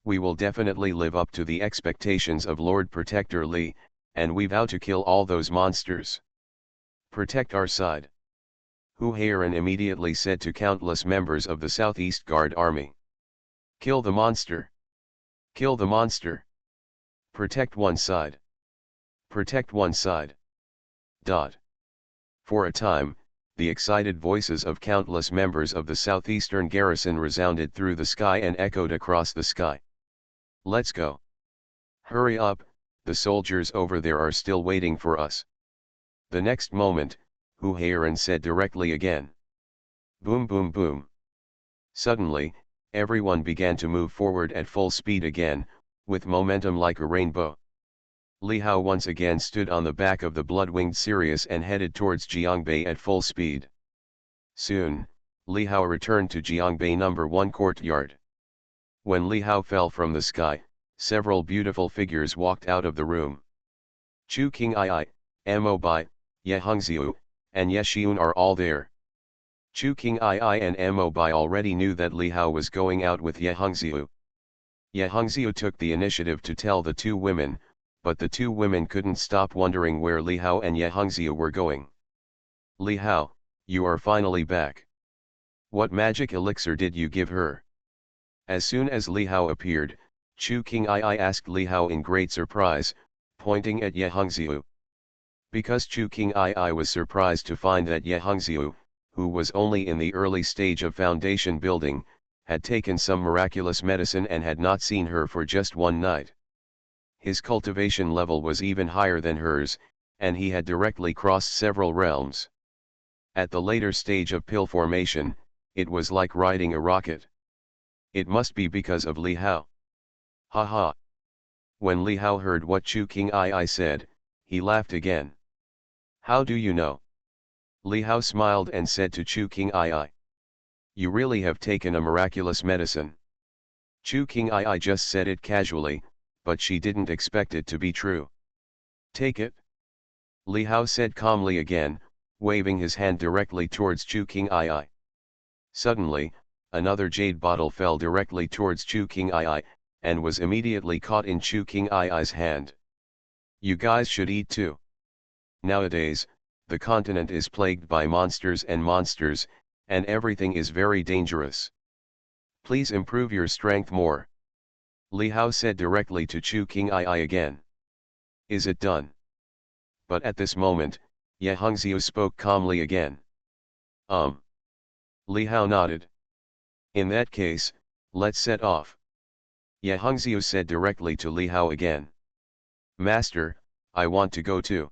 We will definitely live up to the expectations of Lord Protector Li, and we vow to kill all those monsters. Protect our side. Hu Heiran immediately said to countless members of the Southeast Guard Army. Kill the monster. Kill the monster. Protect one side. Protect one side. For a time, the excited voices of countless members of the southeastern garrison resounded through the sky and echoed across the sky. Let's go. Hurry up, the soldiers over there are still waiting for us. The next moment, Hu Heiran said directly again. Boom boom boom. Suddenly, everyone began to move forward at full speed again, with momentum like a rainbow. Li Hao once again stood on the back of the blood-winged Sirius and headed towards Jiangbei at full speed. Soon, Li Hao returned to Jiangbei No. 1 courtyard. When Li Hao fell from the sky, several beautiful figures walked out of the room. Chu King Ai, Mo Bai, Ye Hongxiu, and Ye Xiun are all there. Chu King Ai and Mo Bai already knew that Li Hao was going out with Ye Hongxiu. Ye Hongxiu took the initiative to tell the two women, but the two women couldn't stop wondering where Li Hao and Ye Hongxiu were going. Li Hao, you are finally back. What magic elixir did you give her? As soon as Li Hao appeared, Chu King Ai asked Li Hao in great surprise, pointing at Ye Hongxiu. Because Chu King Ai was surprised to find that Ye Hongxiu, who was only in the early stage of foundation building, had taken some miraculous medicine and had not seen her for just one night. His cultivation level was even higher than hers, and he had directly crossed several realms. At the later stage of pill formation, it was like riding a rocket. It must be because of Li Hao. Ha ha. When Li Hao heard what Chu King Ai said, he laughed again. How do you know? Li Hao smiled and said to Chu King Ai. You really have taken a miraculous medicine. Chu King Ai just said it casually, but she didn't expect it to be true. Take it. Li Hao said calmly again, waving his hand directly towards Chu King Ai. Suddenly, another jade bottle fell directly towards Chu King Ai, and was immediately caught in Chu King Ai's hand. You guys should eat too. Nowadays, the continent is plagued by monsters, and everything is very dangerous. Please improve your strength more. Li Hao said directly to Chu King Ai again. Is it done? But at this moment, Ye Hongxiu spoke calmly again. Li Hao nodded. In that case, let's set off. Ye Hongxiu said directly to Li Hao again. Master, I want to go too.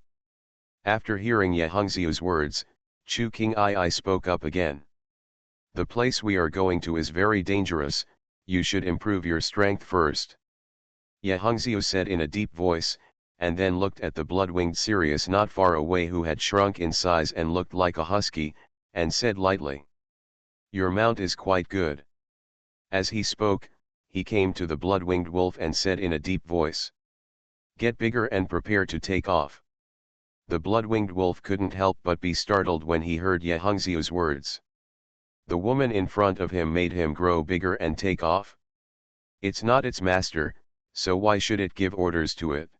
After hearing Ye Hongxiu's words, Chu King Ai spoke up again. The place we are going to is very dangerous, you should improve your strength first. Ye Hongxiu said in a deep voice, and then looked at the blood-winged Sirius not far away who had shrunk in size and looked like a husky, and said lightly. Your mount is quite good. As he spoke, he came to the blood-winged wolf and said in a deep voice. Get bigger and prepare to take off. The blood-winged wolf couldn't help but be startled when he heard Ye Hongxiu's words. The woman in front of him made him grow bigger and take off? It's not its master, so why should it give orders to it?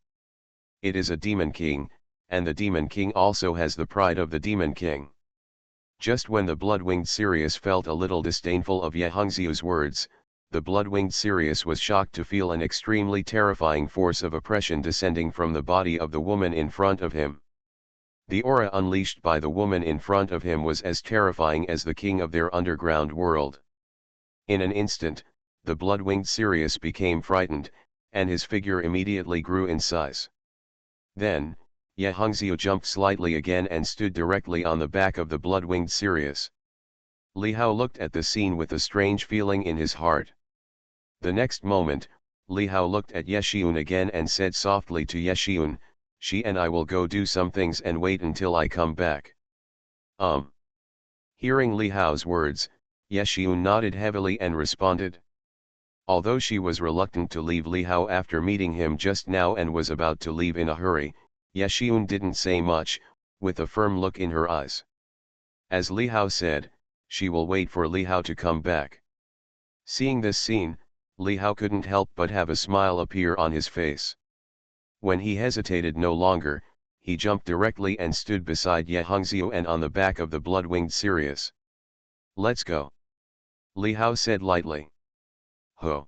It is a demon king, and the demon king also has the pride of the demon king. Just when the blood-winged Sirius felt a little disdainful of Ye Hongxiu's words, the blood-winged Sirius was shocked to feel an extremely terrifying force of oppression descending from the body of the woman in front of him. The aura unleashed by the woman in front of him was as terrifying as the king of their underground world. In an instant, the blood-winged Sirius became frightened, and his figure immediately grew in size. Then, Ye Hongxiu jumped slightly again and stood directly on the back of the blood-winged Sirius. Li Hao looked at the scene with a strange feeling in his heart. The next moment, Li Hao looked at Ye Xiun again and said softly to Ye Xiun, she and I will go do some things and wait until I come back. Hearing Li Hao's words, Ye Xiun nodded heavily and responded. Although she was reluctant to leave Li Hao after meeting him just now and was about to leave in a hurry, Ye Xiun didn't say much, with a firm look in her eyes. As Li Hao said, she will wait for Li Hao to come back. Seeing this scene, Li Hao couldn't help but have a smile appear on his face. When he hesitated no longer, he jumped directly and stood beside Ye Hongxiu and on the back of the blood-winged Sirius. Let's go. Li Hao said lightly. Ho!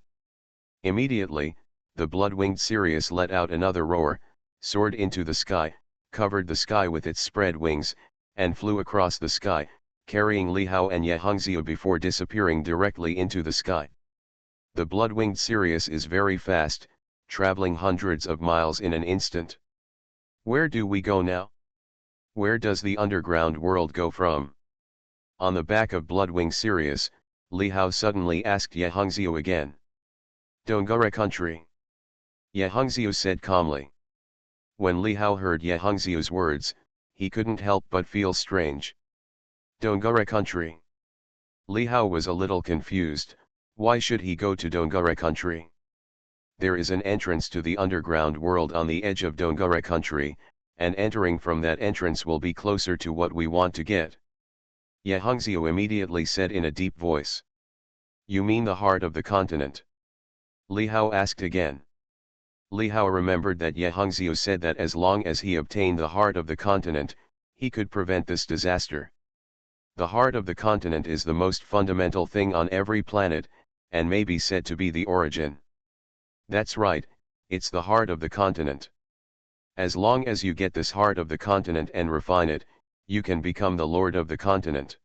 Immediately, the blood-winged Sirius let out another roar, soared into the sky, covered the sky with its spread wings, and flew across the sky, carrying Li Hao and Ye Hongxiu before disappearing directly into the sky. The blood-winged Sirius is very fast, traveling hundreds of miles in an instant. Where do we go now? Where does the underground world go from? On the back of blood-winged Sirius, Li Hao suddenly asked Ye Hongxiu again. Dongara country. Ye Hongxiu said calmly. When Li Hao heard Ye Hongxiu's words, he couldn't help but feel strange. Dongara country. Li Hao was a little confused. Why should he go to Dongara country? There is an entrance to the underground world on the edge of Dongara country, and entering from that entrance will be closer to what we want to get. Ye Hongxiu immediately said in a deep voice. You mean the heart of the continent? Li Hao asked again. Li Hao remembered that Ye Hongxiu said that as long as he obtained the heart of the continent, he could prevent this disaster. The heart of the continent is the most fundamental thing on every planet, and may be said to be the origin. That's right, it's the heart of the continent. As long as you get this heart of the continent and refine it, you can become the lord of the continent.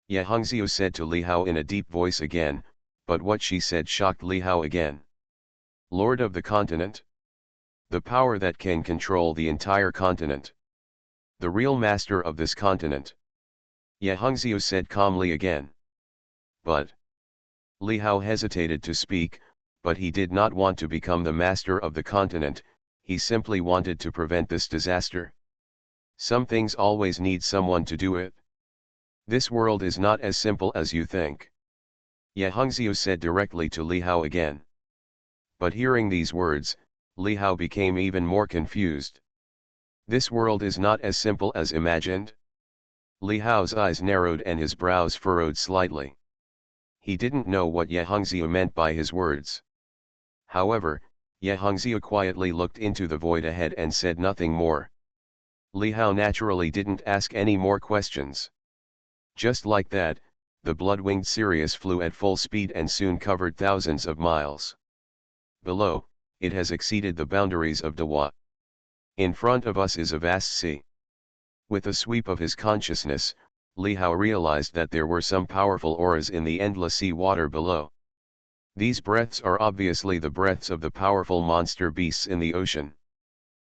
Ye Hongxiu said to Li Hao in a deep voice again, but what she said shocked Li Hao again. Lord of the continent? The power that can control the entire continent. The real master of this continent. Ye Hongxiu said calmly again. But Li Hao hesitated to speak, but he did not want to become the master of the continent, he simply wanted to prevent this disaster. Some things always need someone to do it. This world is not as simple as you think. Ye Hongxiu said directly to Li Hao again. But hearing these words, Li Hao became even more confused. This world is not as simple as imagined? Li Hao's eyes narrowed and his brows furrowed slightly. He didn't know what Ye Hongxiu meant by his words. However, Ye Hongxiu quietly looked into the void ahead and said nothing more. Li Hao naturally didn't ask any more questions. Just like that, the blood-winged Sirius flew at full speed and soon covered thousands of miles. Below, it has exceeded the boundaries of Dawa. In front of us is a vast sea. With a sweep of his consciousness, Li Hao realized that there were some powerful auras in the endless sea water below. These breaths are obviously the breaths of the powerful monster beasts in the ocean.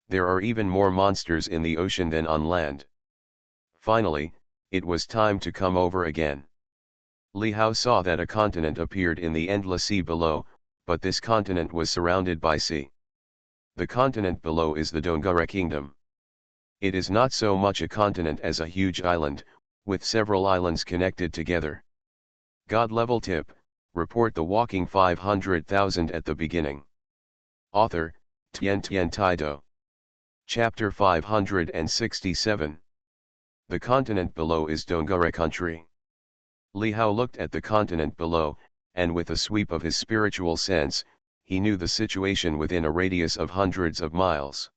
There are even more monsters in the ocean than on land. Finally, it was time to come over again. Li Hao saw that a continent appeared in the endless sea below, but this continent was surrounded by sea. The continent below is the Dongara Kingdom. It is not so much a continent as a huge island, with several islands connected together. God level tip, report the walking 500,000 at the beginning. Author, Tian Taido. Chapter 567. The continent below is Dongara country. Li Hao looked at the continent below, and with a sweep of his spiritual sense, he knew the situation within a radius of hundreds of miles.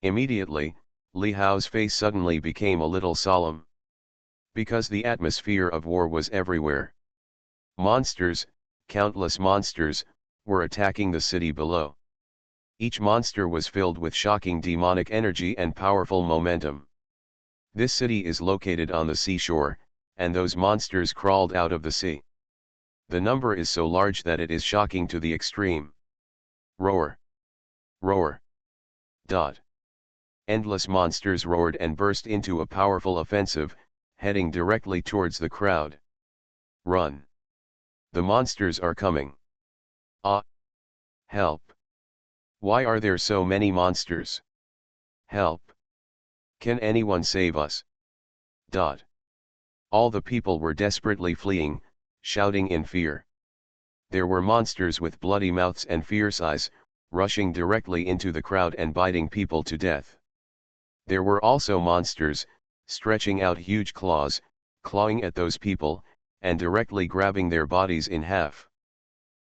Immediately, Li Hao's face suddenly became a little solemn. Because the atmosphere of war was everywhere. Monsters, countless monsters, were attacking the city below. Each monster was filled with shocking demonic energy and powerful momentum. This city is located on the seashore, and those monsters crawled out of the sea. The number is so large that it is shocking to the extreme. Roar! Roar! Dot! Endless monsters roared and burst into a powerful offensive, heading directly towards the crowd. Run! The monsters are coming. Ah! Help! Why are there so many monsters? Help! Can anyone save us? Dot. All the people were desperately fleeing, shouting in fear. There were monsters with bloody mouths and fierce eyes, rushing directly into the crowd and biting people to death. There were also monsters, stretching out huge claws, clawing at those people, and directly grabbing their bodies in half.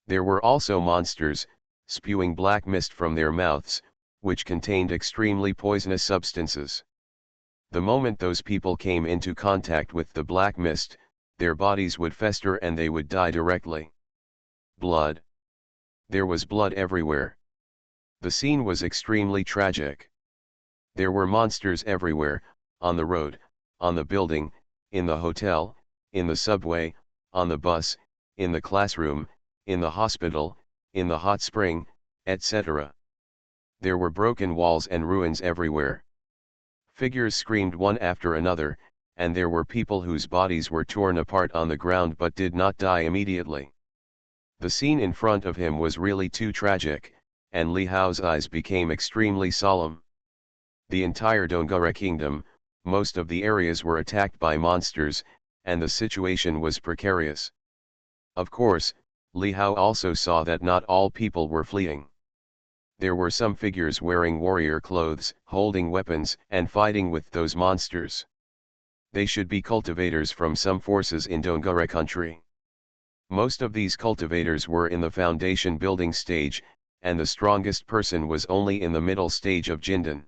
There were also monsters, spewing black mist from their mouths, which contained extremely poisonous substances. The moment those people came into contact with the black mist, their bodies would fester and they would die directly. Blood. There was blood everywhere. The scene was extremely tragic. There were monsters everywhere, on the road, on the building, in the hotel, in the subway, on the bus, in the classroom, in the hospital, in the hot spring, etc. There were broken walls and ruins everywhere. Figures screamed one after another, and there were people whose bodies were torn apart on the ground but did not die immediately. The scene in front of him was really too tragic, and Li Hao's eyes became extremely solemn. The entire Dongara kingdom, most of the areas were attacked by monsters, and the situation was precarious. Of course, Li Hao also saw that not all people were fleeing. There were some figures wearing warrior clothes, holding weapons, and fighting with those monsters. They should be cultivators from some forces in Dongara country. Most of these cultivators were in the foundation building stage, and the strongest person was only in the middle stage of Jindan.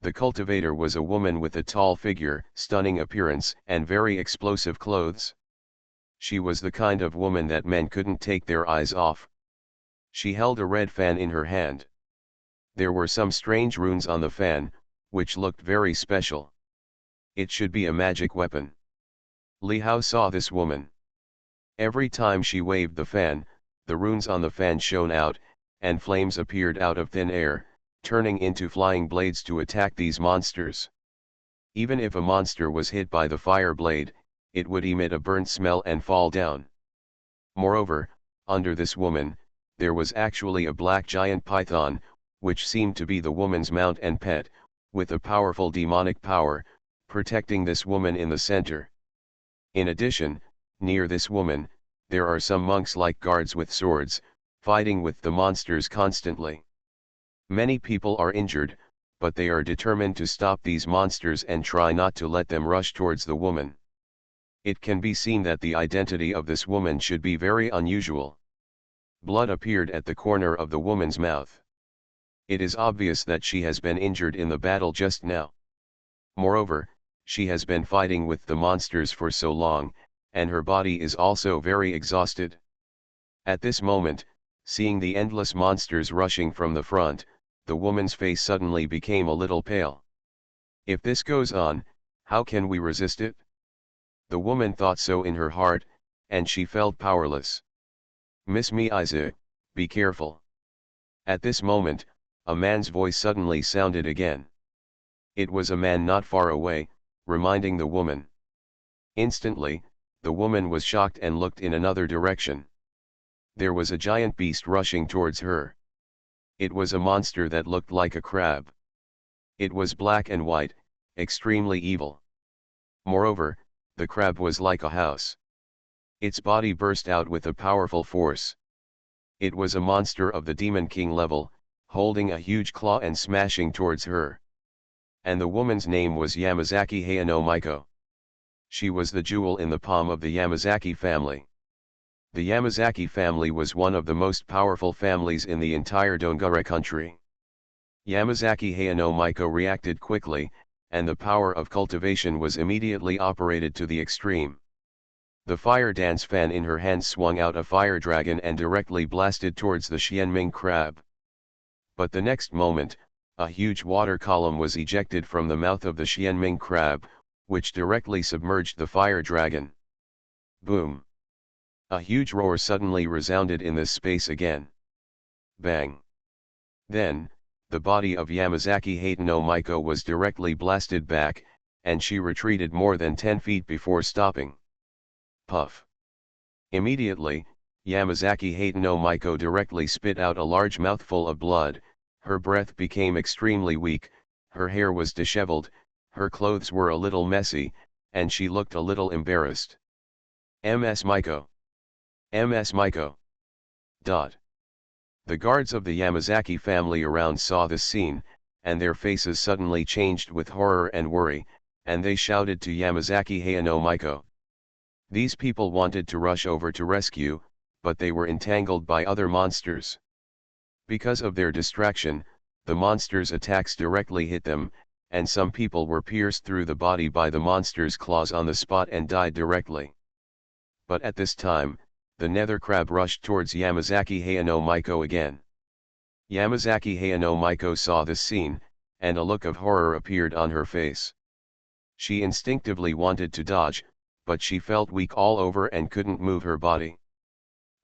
The cultivator was a woman with a tall figure, stunning appearance, and very explosive clothes. She was the kind of woman that men couldn't take their eyes off. She held a red fan in her hand. There were some strange runes on the fan, which looked very special. It should be a magic weapon. Li Hao saw this woman. Every time she waved the fan, the runes on the fan shone out, and flames appeared out of thin air, turning into flying blades to attack these monsters. Even if a monster was hit by the fire blade, it would emit a burnt smell and fall down. Moreover, under this woman, there was actually a black giant python, which seemed to be the woman's mount and pet, with a powerful demonic power, protecting this woman in the center. In addition, near this woman, there are some monks like guards with swords, fighting with the monsters constantly. Many people are injured, but they are determined to stop these monsters and try not to let them rush towards the woman. It can be seen that the identity of this woman should be very unusual. Blood appeared at the corner of the woman's mouth. It is obvious that she has been injured in the battle just now. Moreover, she has been fighting with the monsters for so long, and her body is also very exhausted. At this moment, seeing the endless monsters rushing from the front, the woman's face suddenly became a little pale. If this goes on, how can we resist it? The woman thought so in her heart, and she felt powerless. Miss Miiza, be careful. At this moment, a man's voice suddenly sounded again. It was a man not far away, reminding the woman. Instantly, the woman was shocked and looked in another direction. There was a giant beast rushing towards her. It was a monster that looked like a crab. It was black and white, extremely evil. Moreover, the crab was like a house. Its body burst out with a powerful force. It was a monster of the Demon King level, holding a huge claw and smashing towards her. And the woman's name was Yamazaki Hayano Maiko. She was the jewel in the palm of the Yamazaki family. The Yamazaki family was one of the most powerful families in the entire Dongara country. Yamazaki Hayano Maiko reacted quickly, and the power of cultivation was immediately operated to the extreme. The fire dance fan in her hand swung out a fire dragon and directly blasted towards the Xianming crab. But the next moment, a huge water column was ejected from the mouth of the Xianming crab, which directly submerged the fire dragon. Boom! A huge roar suddenly resounded in this space again. Bang! Then, the body of Yamazaki Hayano Maiko was directly blasted back, and she retreated more than 10 feet before stopping. Puff! Immediately, Yamazaki Hayano Maiko directly spit out a large mouthful of blood, her breath became extremely weak, her hair was disheveled, her clothes were a little messy, and she looked a little embarrassed. Ms. Maiko! Ms. Maiko! The guards of the Yamazaki family around saw this scene, and their faces suddenly changed with horror and worry, and they shouted to Yamazaki Hayano Maiko. These people wanted to rush over to rescue, but they were entangled by other monsters. Because of their distraction, the monsters' attacks directly hit them, and some people were pierced through the body by the monsters' claws on the spot and died directly. But at this time, the nether crab rushed towards Yamazaki Hayano Maiko again. Yamazaki Hayano Maiko saw this scene, and a look of horror appeared on her face. She instinctively wanted to dodge, but she felt weak all over and couldn't move her body.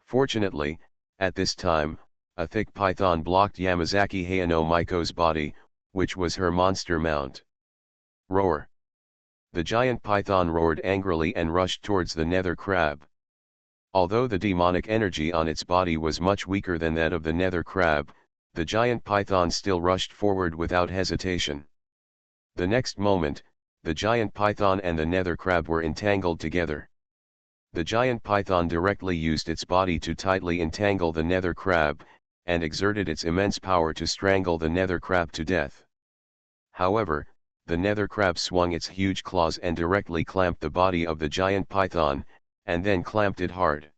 Fortunately, at this time, a thick python blocked Yamazaki Hayano Maiko's body, which was her monster mount. Roar! The giant python roared angrily and rushed towards the nether crab. Although the demonic energy on its body was much weaker than that of the nether crab, the giant python still rushed forward without hesitation. The next moment, the giant python and the nether crab were entangled together. The giant python directly used its body to tightly entangle the nether crab, and exerted its immense power to strangle the nether crab to death. However, the nether crab swung its huge claws and directly clamped the body of the giant python, and then clamped it hard.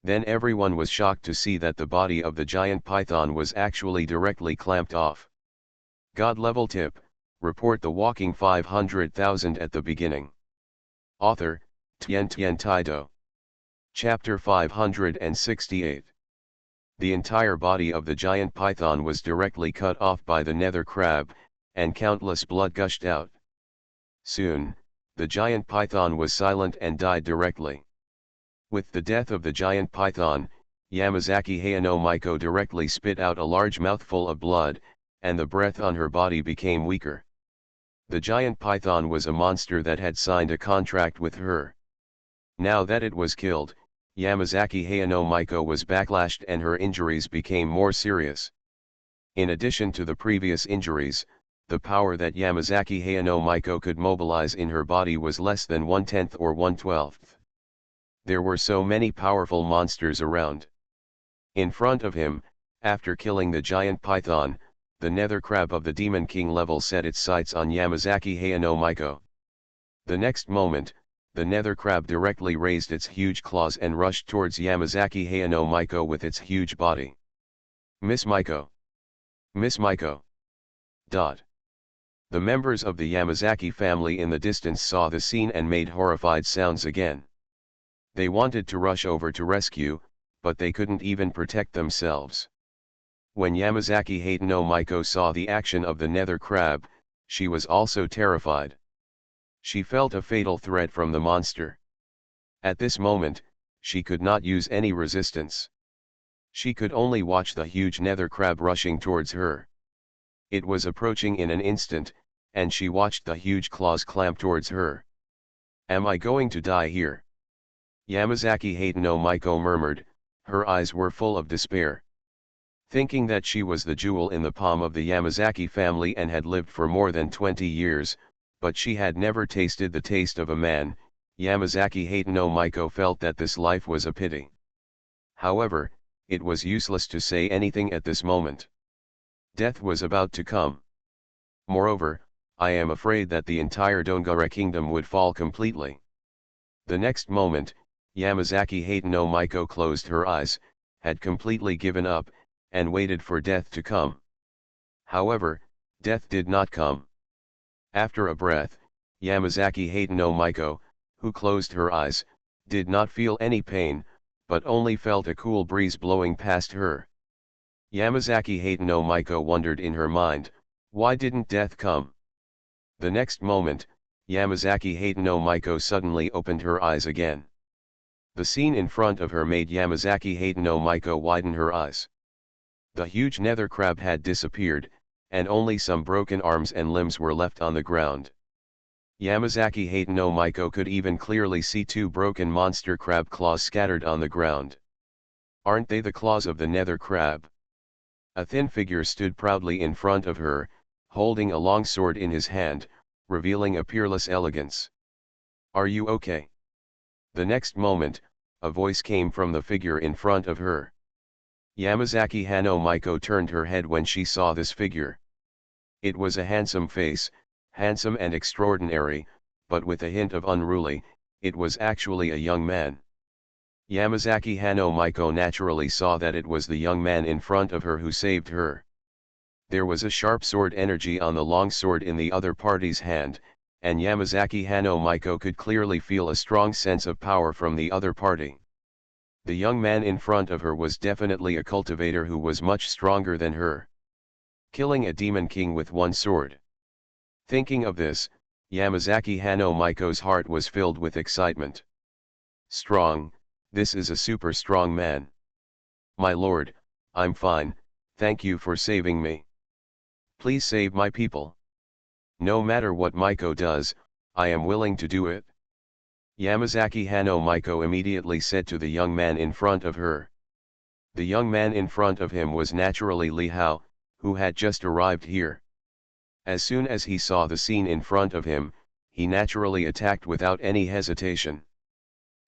Then everyone was shocked to see that the body of the giant python was actually directly clamped off. God level tip, report the walking 500,000 at the beginning. Author, Tien Taido. Chapter 568. The entire body of the giant python was directly cut off by the nether crab, and countless blood gushed out. Soon, the giant python was silent and died directly. With the death of the giant python, Yamazaki Hayano Maiko directly spit out a large mouthful of blood, and the breath on her body became weaker. The giant python was a monster that had signed a contract with her. Now that it was killed, Yamazaki Hayano Maiko was backlashed and her injuries became more serious. In addition to the previous injuries, the power that Yamazaki Hayano Maiko could mobilize in her body was less than 1/10 or 1/12. There were so many powerful monsters around. In front of him, after killing the giant python, the nether crab of the Demon King level set its sights on Yamazaki Hayano Maiko. The next moment, the nether crab directly raised its huge claws and rushed towards Yamazaki Hayano Maiko with its huge body. Miss Maiko! Miss Maiko! The members of the Yamazaki family in the distance saw the scene and made horrified sounds again. They wanted to rush over to rescue, but they couldn't even protect themselves. When Yamazaki Hayano Maiko saw the action of the nether crab, she was also terrified. She felt a fatal threat from the monster. At this moment, she could not use any resistance. She could only watch the huge nether crab rushing towards her. It was approaching in an instant, and she watched the huge claws clamp towards her. Am I going to die here? Yamazaki Hayano Maiko murmured, her eyes were full of despair. Thinking that she was the jewel in the palm of the Yamazaki family and had lived for more than 20 years, but she had never tasted the taste of a man, Yamazaki Hayano Maiko felt that this life was a pity. However, it was useless to say anything at this moment. Death was about to come. Moreover, I am afraid that the entire Dongara kingdom would fall completely. The next moment, Yamazaki Hayano Maiko closed her eyes, had completely given up, and waited for death to come. However, death did not come. After a breath, Yamazaki Hayano Maiko, who closed her eyes, did not feel any pain, but only felt a cool breeze blowing past her. Yamazaki Hayano Maiko wondered in her mind, why didn't death come? The next moment, Yamazaki Hayano Maiko suddenly opened her eyes again. The scene in front of her made Yamazaki Hayano Maiko widen her eyes. The huge nether crab had disappeared, and only some broken arms and limbs were left on the ground. Yamazaki Hayano Maiko could even clearly see two broken monster crab claws scattered on the ground. Aren't they the claws of the nether crab? A thin figure stood proudly in front of her, holding a long sword in his hand, revealing a peerless elegance. Are you okay? The next moment, a voice came from the figure in front of her. Yamazaki Hayano Maiko turned her head when she saw this figure. It was a handsome face, handsome and extraordinary, but with a hint of unruly. It was actually a young man. Yamazaki Hayano Maiko naturally saw that it was the young man in front of her who saved her. There was a sharp sword energy on the long sword in the other party's hand, and Yamazaki Hayano Maiko could clearly feel a strong sense of power from the other party. The young man in front of her was definitely a cultivator who was much stronger than her. Killing a demon king with one sword. Thinking of this, Yamazaki Hayano Maiko's heart was filled with excitement. Strong, this is a super strong man. My lord, I'm fine, thank you for saving me. Please save my people. No matter what Maiko does, I am willing to do it. Yamazaki Hayano Maiko immediately said to the young man in front of her. The young man in front of him was naturally Li Hao, who had just arrived here. As soon as he saw the scene in front of him, he naturally attacked without any hesitation.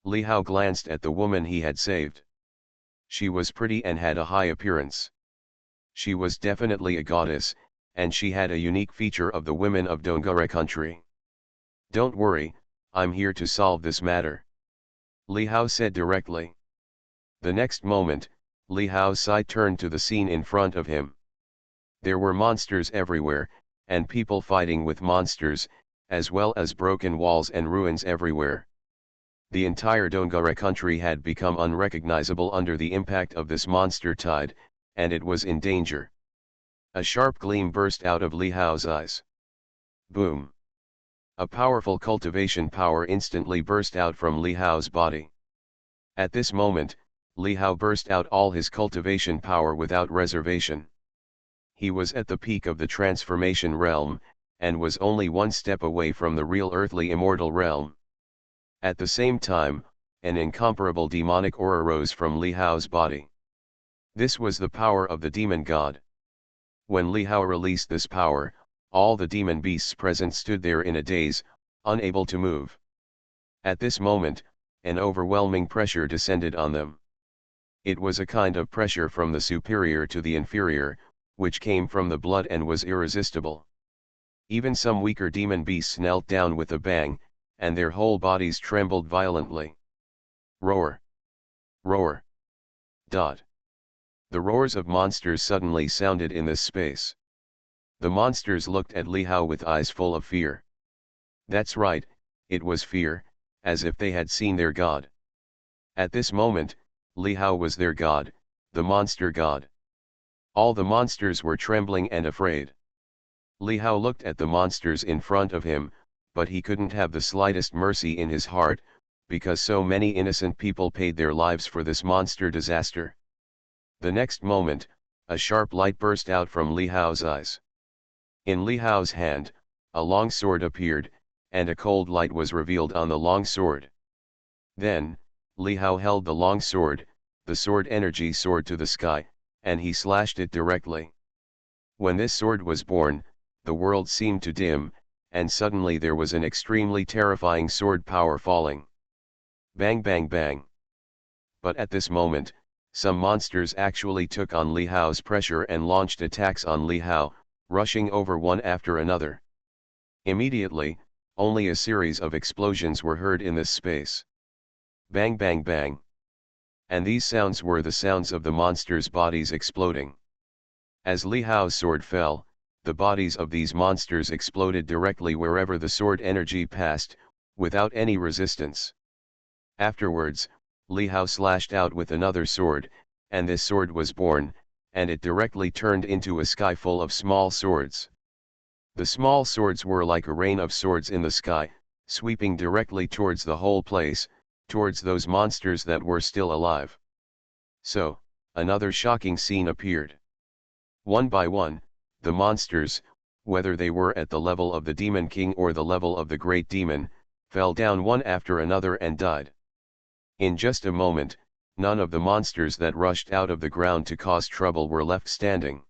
Li Hao glanced at the woman he had saved. She was pretty and had a high appearance. She was definitely a goddess, and she had a unique feature of the women of Dongare country. "Don't worry, I'm here to solve this matter," Li Hao said directly. The next moment, Li Hao's sight turned to the scene in front of him. There were monsters everywhere, and people fighting with monsters, as well as broken walls and ruins everywhere. The entire Dongare country had become unrecognizable under the impact of this monster tide, and it was in danger. A sharp gleam burst out of Li Hao's eyes. Boom! A powerful cultivation power instantly burst out from Li Hao's body. At this moment, Li Hao burst out all his cultivation power without reservation. He was at the peak of the transformation realm, and was only one step away from the real earthly immortal realm. At the same time, an incomparable demonic aura rose from Li Hao's body. This was the power of the demon god. When Li Hao released this power, all the demon beasts present stood there in a daze, unable to move. At this moment, an overwhelming pressure descended on them. It was a kind of pressure from the superior to the inferior, which came from the blood and was irresistible. Even some weaker demon beasts knelt down with a bang, and their whole bodies trembled violently. Roar! Roar! Dot! The roars of monsters suddenly sounded in this space. The monsters looked at Li Hao with eyes full of fear. That's right, it was fear, as if they had seen their god. At this moment, Li Hao was their god, the monster god. All the monsters were trembling and afraid. Li Hao looked at the monsters in front of him, but he couldn't have the slightest mercy in his heart, because so many innocent people paid their lives for this monster disaster. The next moment, a sharp light burst out from Li Hao's eyes. In Li Hao's hand, a long sword appeared, and a cold light was revealed on the long sword. Then, Li Hao held the long sword, the sword energy soared to the sky, and he slashed it directly. When this sword was born, the world seemed to dim, and suddenly there was an extremely terrifying sword power falling. Bang bang bang. But at this moment, some monsters actually took on Li Hao's pressure and launched attacks on Li Hao, rushing over one after another. Immediately, only a series of explosions were heard in this space. Bang bang bang. And these sounds were the sounds of the monsters' bodies exploding. As Li Hao's sword fell, the bodies of these monsters exploded directly wherever the sword energy passed, without any resistance. Afterwards, Li Hao slashed out with another sword, and this sword was born, and it directly turned into a sky full of small swords. The small swords were like a rain of swords in the sky, sweeping directly towards the whole place, towards those monsters that were still alive. So, another shocking scene appeared. One by one, the monsters, whether they were at the level of the Demon King or the level of the Great Demon, fell down one after another and died. In just a moment, none of the monsters that rushed out of the ground to cause trouble were left standing.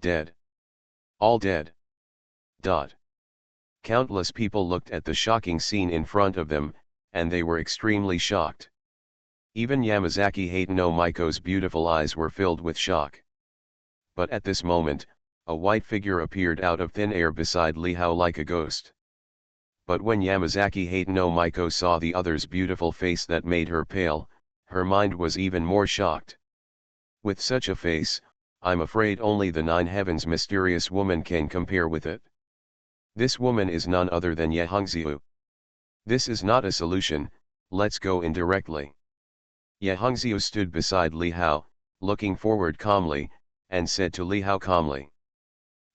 Dead. All dead. Dot. Countless people looked at the shocking scene in front of them, and they were extremely shocked. Even Yamazaki Hayano Maiko's beautiful eyes were filled with shock. But at this moment, a white figure appeared out of thin air beside Li Hao like a ghost. But when Yamazaki Hayano Maiko saw the other's beautiful face that made her pale, her mind was even more shocked. With such a face, I'm afraid only the Nine Heavens mysterious woman can compare with it. This woman is none other than Ye Hongxiu. This is not a solution, let's go in directly. Ye Hongxiu stood beside Li Hao, looking forward calmly, and said to Li Hao calmly.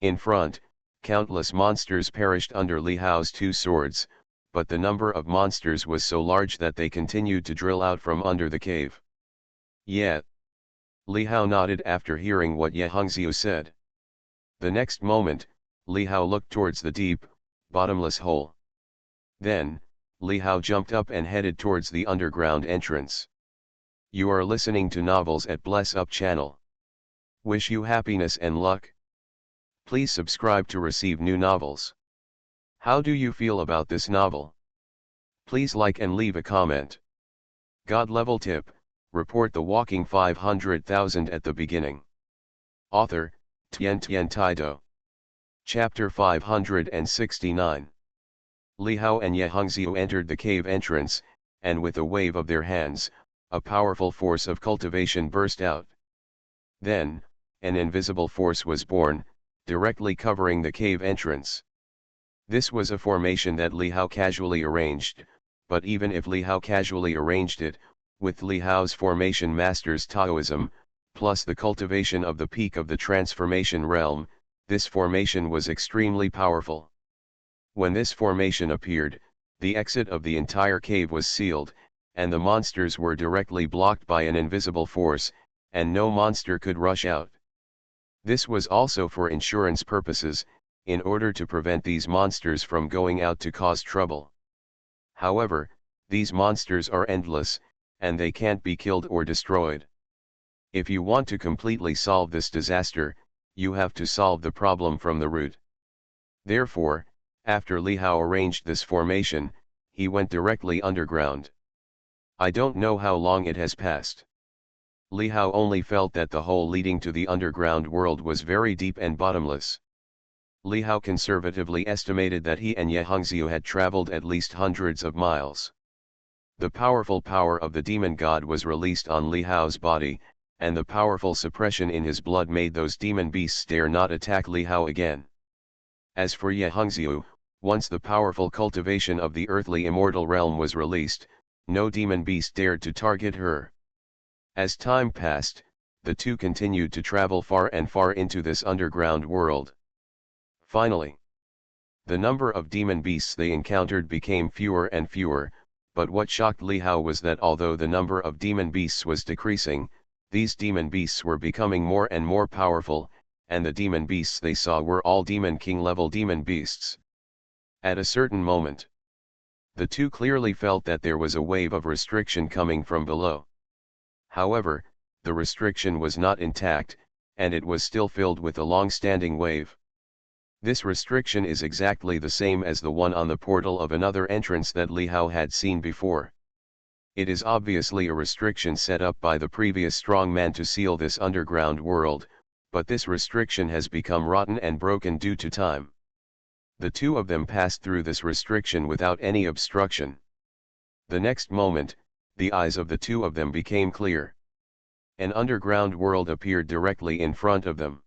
In front, countless monsters perished under Li Hao's two swords, but the number of monsters was so large that they continued to drill out from under the cave. Yet, Li Hao nodded after hearing what Ye Hongxiu said. The next moment, Li Hao looked towards the deep, bottomless hole. Then, Li Hao jumped up and headed towards the underground entrance. You are listening to Novels at Bless Up channel. Wish you happiness and luck. Please subscribe to receive new novels. How do you feel about this novel? Please like and leave a comment. God level tip, report the walking 500,000 at the beginning. Author, Tian Taido. Chapter 569. Li Hao and Ye Hongxiu entered the cave entrance, and with a wave of their hands, a powerful force of cultivation burst out. Then, an invisible force was born, directly covering the cave entrance. This was a formation that Li Hao casually arranged, but even if Li Hao casually arranged it, with Li Hao's formation master's Taoism, plus the cultivation of the peak of the transformation realm, this formation was extremely powerful. When this formation appeared, the exit of the entire cave was sealed, and the monsters were directly blocked by an invisible force, and no monster could rush out. This was also for insurance purposes, in order to prevent these monsters from going out to cause trouble. However, these monsters are endless, and they can't be killed or destroyed. If you want to completely solve this disaster, you have to solve the problem from the root. Therefore, after Li Hao arranged this formation, he went directly underground. I don't know how long it has passed. Li Hao only felt that the hole leading to the underground world was very deep and bottomless. Li Hao conservatively estimated that he and Ye Hongxiu had traveled at least hundreds of miles. The powerful power of the demon god was released on Li Hao's body, and the powerful suppression in his blood made those demon beasts dare not attack Li Hao again. As for Ye Hongxiu, once the powerful cultivation of the earthly immortal realm was released, no demon beast dared to target her. As time passed, the two continued to travel far and far into this underground world. Finally, the number of demon beasts they encountered became fewer and fewer, but what shocked Li Hao was that although the number of demon beasts was decreasing, these demon beasts were becoming more and more powerful, and the demon beasts they saw were all Demon King level demon beasts. At a certain moment, the two clearly felt that there was a wave of restriction coming from below. However, the restriction was not intact, and it was still filled with a long-standing wave. This restriction is exactly the same as the one on the portal of another entrance that Li Hao had seen before. It is obviously a restriction set up by the previous strong man to seal this underground world, but this restriction has become rotten and broken due to time. The two of them passed through this restriction without any obstruction. The next moment, the eyes of the two of them became clear. An underground world appeared directly in front of them.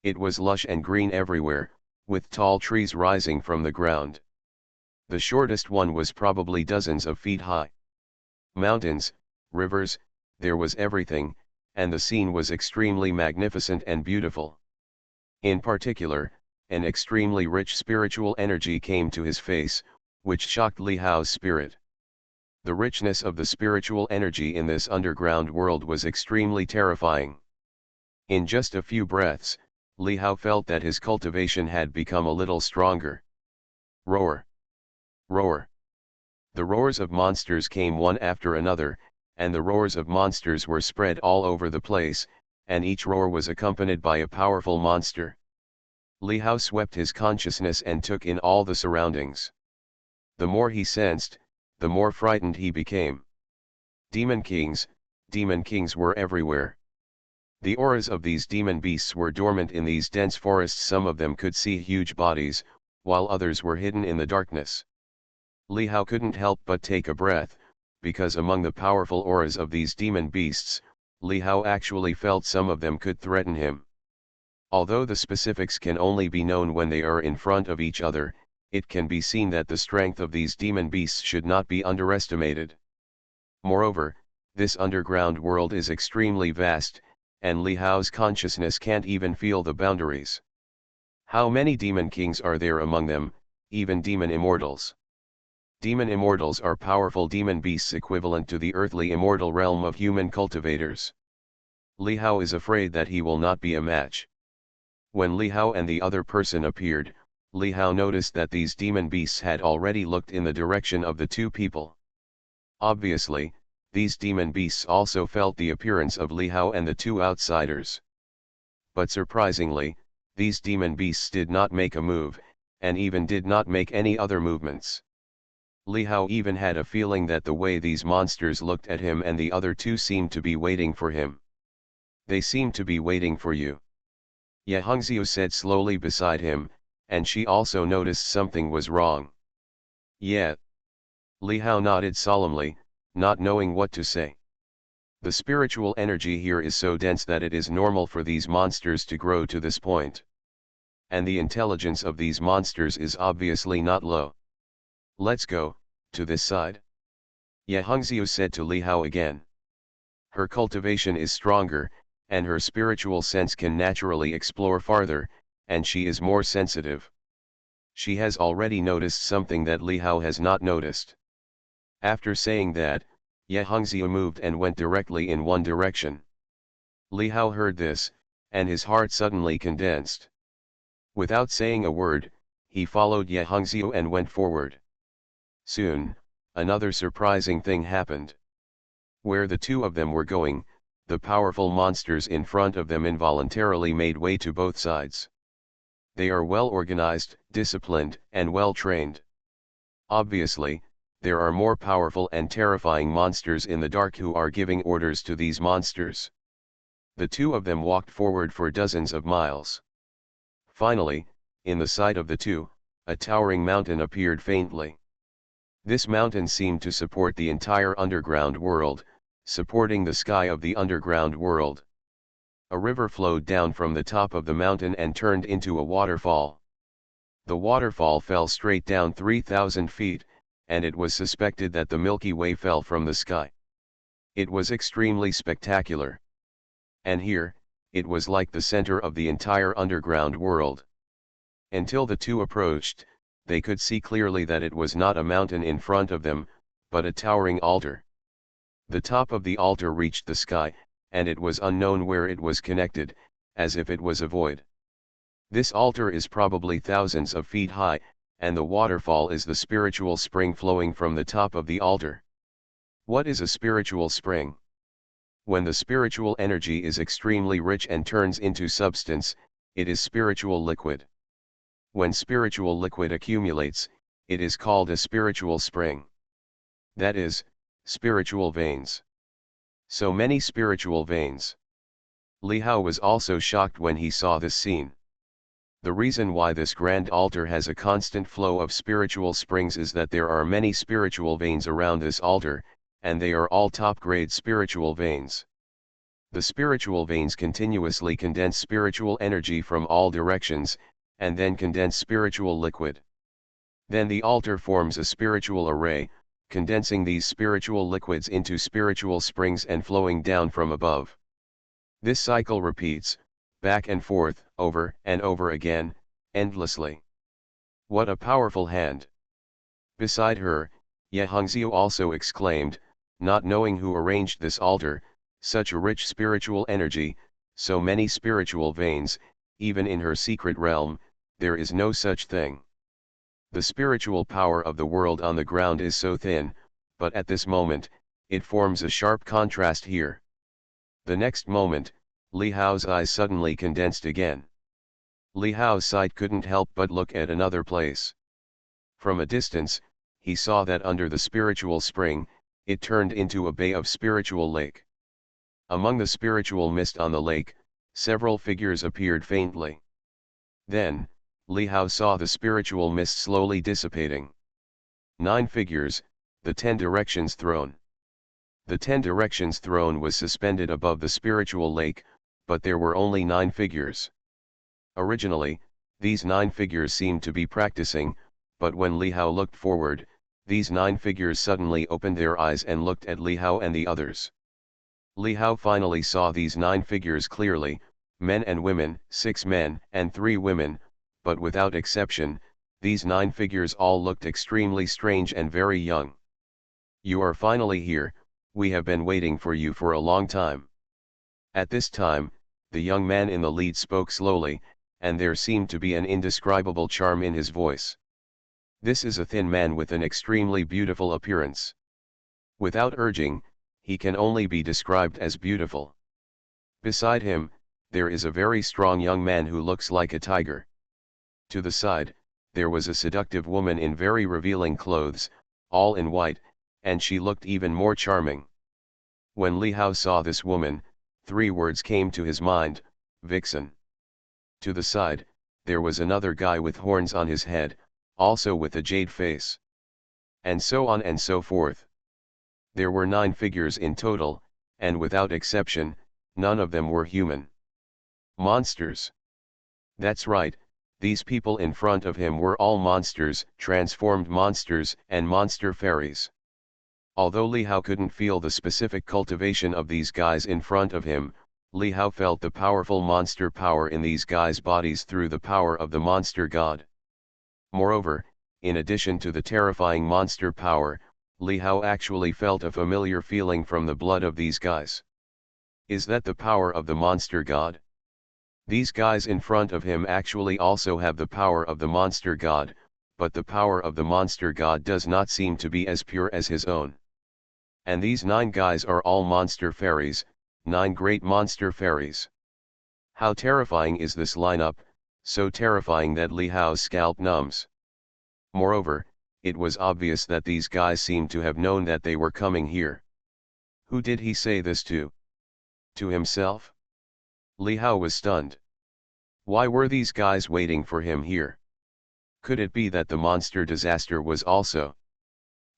It was lush and green everywhere, with tall trees rising from the ground. The shortest one was probably dozens of feet high. Mountains, rivers, there was everything, and the scene was extremely magnificent and beautiful. In particular, an extremely rich spiritual energy came to his face, which shocked Li Hao's spirit. The richness of the spiritual energy in this underground world was extremely terrifying. In just a few breaths, Li Hao felt that his cultivation had become a little stronger. Roar! Roar! The roars of monsters came one after another, and the roars of monsters were spread all over the place, and each roar was accompanied by a powerful monster. Li Hao swept his consciousness and took in all the surroundings. The more he sensed, the more frightened he became. Demon kings were everywhere. The auras of these demon beasts were dormant in these dense forests. Some of them could see huge bodies, while others were hidden in the darkness. Li Hao couldn't help but take a breath, because among the powerful auras of these demon beasts, Li Hao actually felt some of them could threaten him. Although the specifics can only be known when they are in front of each other, it can be seen that the strength of these demon beasts should not be underestimated. Moreover, this underground world is extremely vast, and Li Hao's consciousness can't even feel the boundaries. How many demon kings are there among them, even demon immortals? Demon immortals are powerful demon beasts equivalent to the earthly immortal realm of human cultivators. Li Hao is afraid that he will not be a match. When Li Hao and the other person appeared, Li Hao noticed that these demon beasts had already looked in the direction of the two people. Obviously, these demon beasts also felt the appearance of Li Hao and the two outsiders. But surprisingly, these demon beasts did not make a move, and even did not make any other movements. Li Hao even had a feeling that the way these monsters looked at him and the other two seemed to be waiting for him. They seem to be waiting for you. Ye Hongxiu said slowly beside him, and she also noticed something was wrong. Yeah. Li Hao nodded solemnly, not knowing what to say. The spiritual energy here is so dense that it is normal for these monsters to grow to this point. And the intelligence of these monsters is obviously not low. Let's go, to this side. Ye Hongxiu said to Li Hao again. Her cultivation is stronger, and her spiritual sense can naturally explore farther, and she is more sensitive. She has already noticed something that Li Hao has not noticed. After saying that, Ye Hongxiu moved and went directly in one direction. Li Hao heard this, and his heart suddenly condensed. Without saying a word, he followed Ye Hongxiu and went forward. Soon, another surprising thing happened. Where the two of them were going, the powerful monsters in front of them involuntarily made way to both sides. They are well organized, disciplined, and well trained. Obviously, there are more powerful and terrifying monsters in the dark who are giving orders to these monsters. The two of them walked forward for dozens of miles. Finally, in the sight of the two, a towering mountain appeared faintly. This mountain seemed to support the entire underground world, supporting the sky of the underground world. A river flowed down from the top of the mountain and turned into a waterfall. The waterfall fell straight down 3,000 feet, and it was suspected that the Milky Way fell from the sky. It was extremely spectacular. And here, it was like the center of the entire underground world. Until the two approached, they could see clearly that it was not a mountain in front of them, but a towering altar. The top of the altar reached the sky, and it was unknown where it was connected, as if it was a void. This altar is probably thousands of feet high, and the waterfall is the spiritual spring flowing from the top of the altar. What is a spiritual spring? When the spiritual energy is extremely rich and turns into substance, it is spiritual liquid. When spiritual liquid accumulates, it is called a spiritual spring. That is, spiritual veins. So many spiritual veins. Li Hao was also shocked when he saw this scene. The reason why this grand altar has a constant flow of spiritual springs is that there are many spiritual veins around this altar, and they are all top-grade spiritual veins. The spiritual veins continuously condense spiritual energy from all directions, and then condense spiritual liquid. Then the altar forms a spiritual array, condensing these spiritual liquids into spiritual springs and flowing down from above. This cycle repeats, back and forth, over and over again, endlessly. What a powerful hand! Beside her, Ye Hongxiu also exclaimed, not knowing who arranged this altar, such a rich spiritual energy, so many spiritual veins, even in her secret realm, there is no such thing. The spiritual power of the world on the ground is so thin, but at this moment, it forms a sharp contrast here. The next moment, Li Hao's eyes suddenly condensed again. Li Hao's sight couldn't help but look at another place. From a distance, he saw that under the spiritual spring, it turned into a bay of spiritual lake. Among the spiritual mist on the lake, several figures appeared faintly. Then, Li Hao saw the spiritual mist slowly dissipating. 9 figures, the 10 directions throne. The 10 directions throne was suspended above the spiritual lake, but there were only 9 figures. Originally, these 9 figures seemed to be practicing, but when Li Hao looked forward, these 9 figures suddenly opened their eyes and looked at Li Hao and the others. Li Hao finally saw these 9 figures clearly, men and women, 6 men and 3 women, but without exception, these 9 figures all looked extremely strange and very young. You are finally here, we have been waiting for you for a long time. At this time, the young man in the lead spoke slowly, and there seemed to be an indescribable charm in his voice. This is a thin man with an extremely beautiful appearance. Without urging, he can only be described as beautiful. Beside him, there is a very strong young man who looks like a tiger. To the side, there was a seductive woman in very revealing clothes, all in white, and she looked even more charming. When Li Hao saw this woman, 3 words came to his mind: vixen. To the side, there was another guy with horns on his head, also with a jade face. And so on and so forth. There were 9 figures in total, and without exception, none of them were human. Monsters. That's right, these people in front of him were all monsters, transformed monsters, and monster fairies. Although Li Hao couldn't feel the specific cultivation of these guys in front of him, Li Hao felt the powerful monster power in these guys' bodies through the power of the monster god. Moreover, in addition to the terrifying monster power, Li Hao actually felt a familiar feeling from the blood of these guys. Is that the power of the monster god? These guys in front of him actually also have the power of the monster god, but the power of the monster god does not seem to be as pure as his own. And these 9 guys are all monster fairies, 9 great monster fairies. How terrifying is this lineup, so terrifying that Li Hao's scalp numbs. Moreover, it was obvious that these guys seemed to have known that they were coming here. Who did he say this to? To himself? Li Hao was stunned. Why were these guys waiting for him here? Could it be that the monster disaster was also?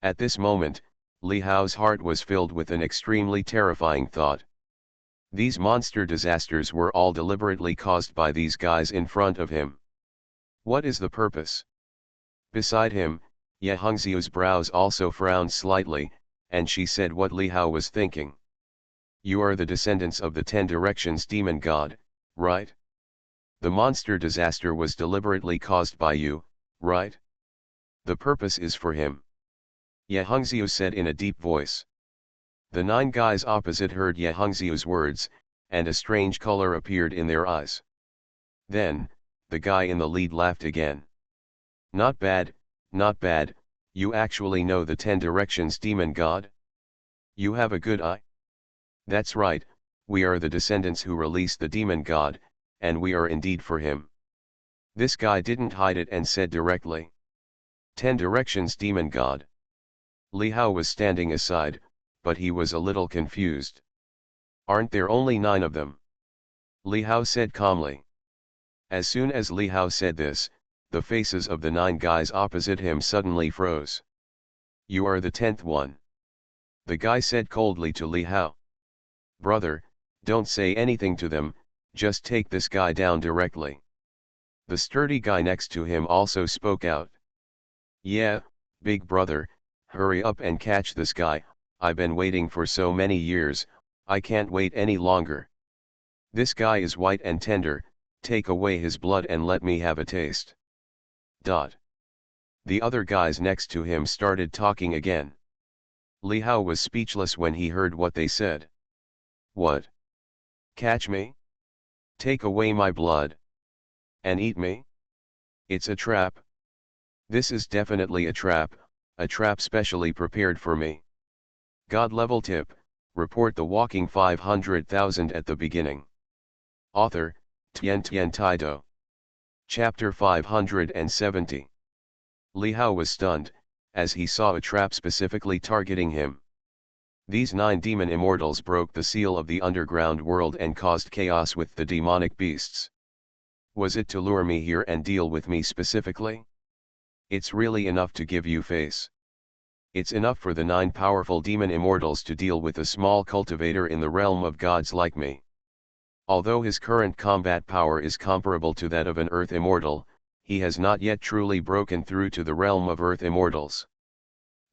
At this moment, Li Hao's heart was filled with an extremely terrifying thought. These monster disasters were all deliberately caused by these guys in front of him. What is the purpose? Beside him, Ye Hongxiu's brows also frowned slightly, and she said what Li Hao was thinking. You are the descendants of the 10 Directions demon god, right? The monster disaster was deliberately caused by you, right? The purpose is for him. Ye Hongxiu said in a deep voice. The 9 guys opposite heard Ye Hongxiu's words, and a strange color appeared in their eyes. Then, the guy in the lead laughed again. Not bad, not bad, you actually know the 10 Directions demon god? You have a good eye? That's right, we are the descendants who released the demon god, and we are indeed for him. This guy didn't hide it and said directly. 10 Directions demon god. Li Hao was standing aside, but he was a little confused. Aren't there only 9 of them? Li Hao said calmly. As soon as Li Hao said this, the faces of the 9 guys opposite him suddenly froze. You are the 10th one. The guy said coldly to Li Hao. Brother, don't say anything to them, just take this guy down directly. The sturdy guy next to him also spoke out. Yeah, big brother, hurry up and catch this guy, I've been waiting for so many years, I can't wait any longer. This guy is white and tender, take away his blood and let me have a taste. The other guys next to him started talking again. Li Hao was speechless when he heard what they said. What? Catch me? Take away my blood? And eat me? It's a trap. This is definitely a trap specially prepared for me. God level tip, report the walking 500,000 at the beginning. Author, Tian Tian Taido. Chapter 570. Li Hao was stunned, as he saw a trap specifically targeting him. These 9 demon immortals broke the seal of the underground world and caused chaos with the demonic beasts. Was it to lure me here and deal with me specifically? It's really enough to give you face. It's enough for the 9 powerful demon immortals to deal with a small cultivator in the realm of gods like me. Although his current combat power is comparable to that of an earth immortal, he has not yet truly broken through to the realm of earth immortals.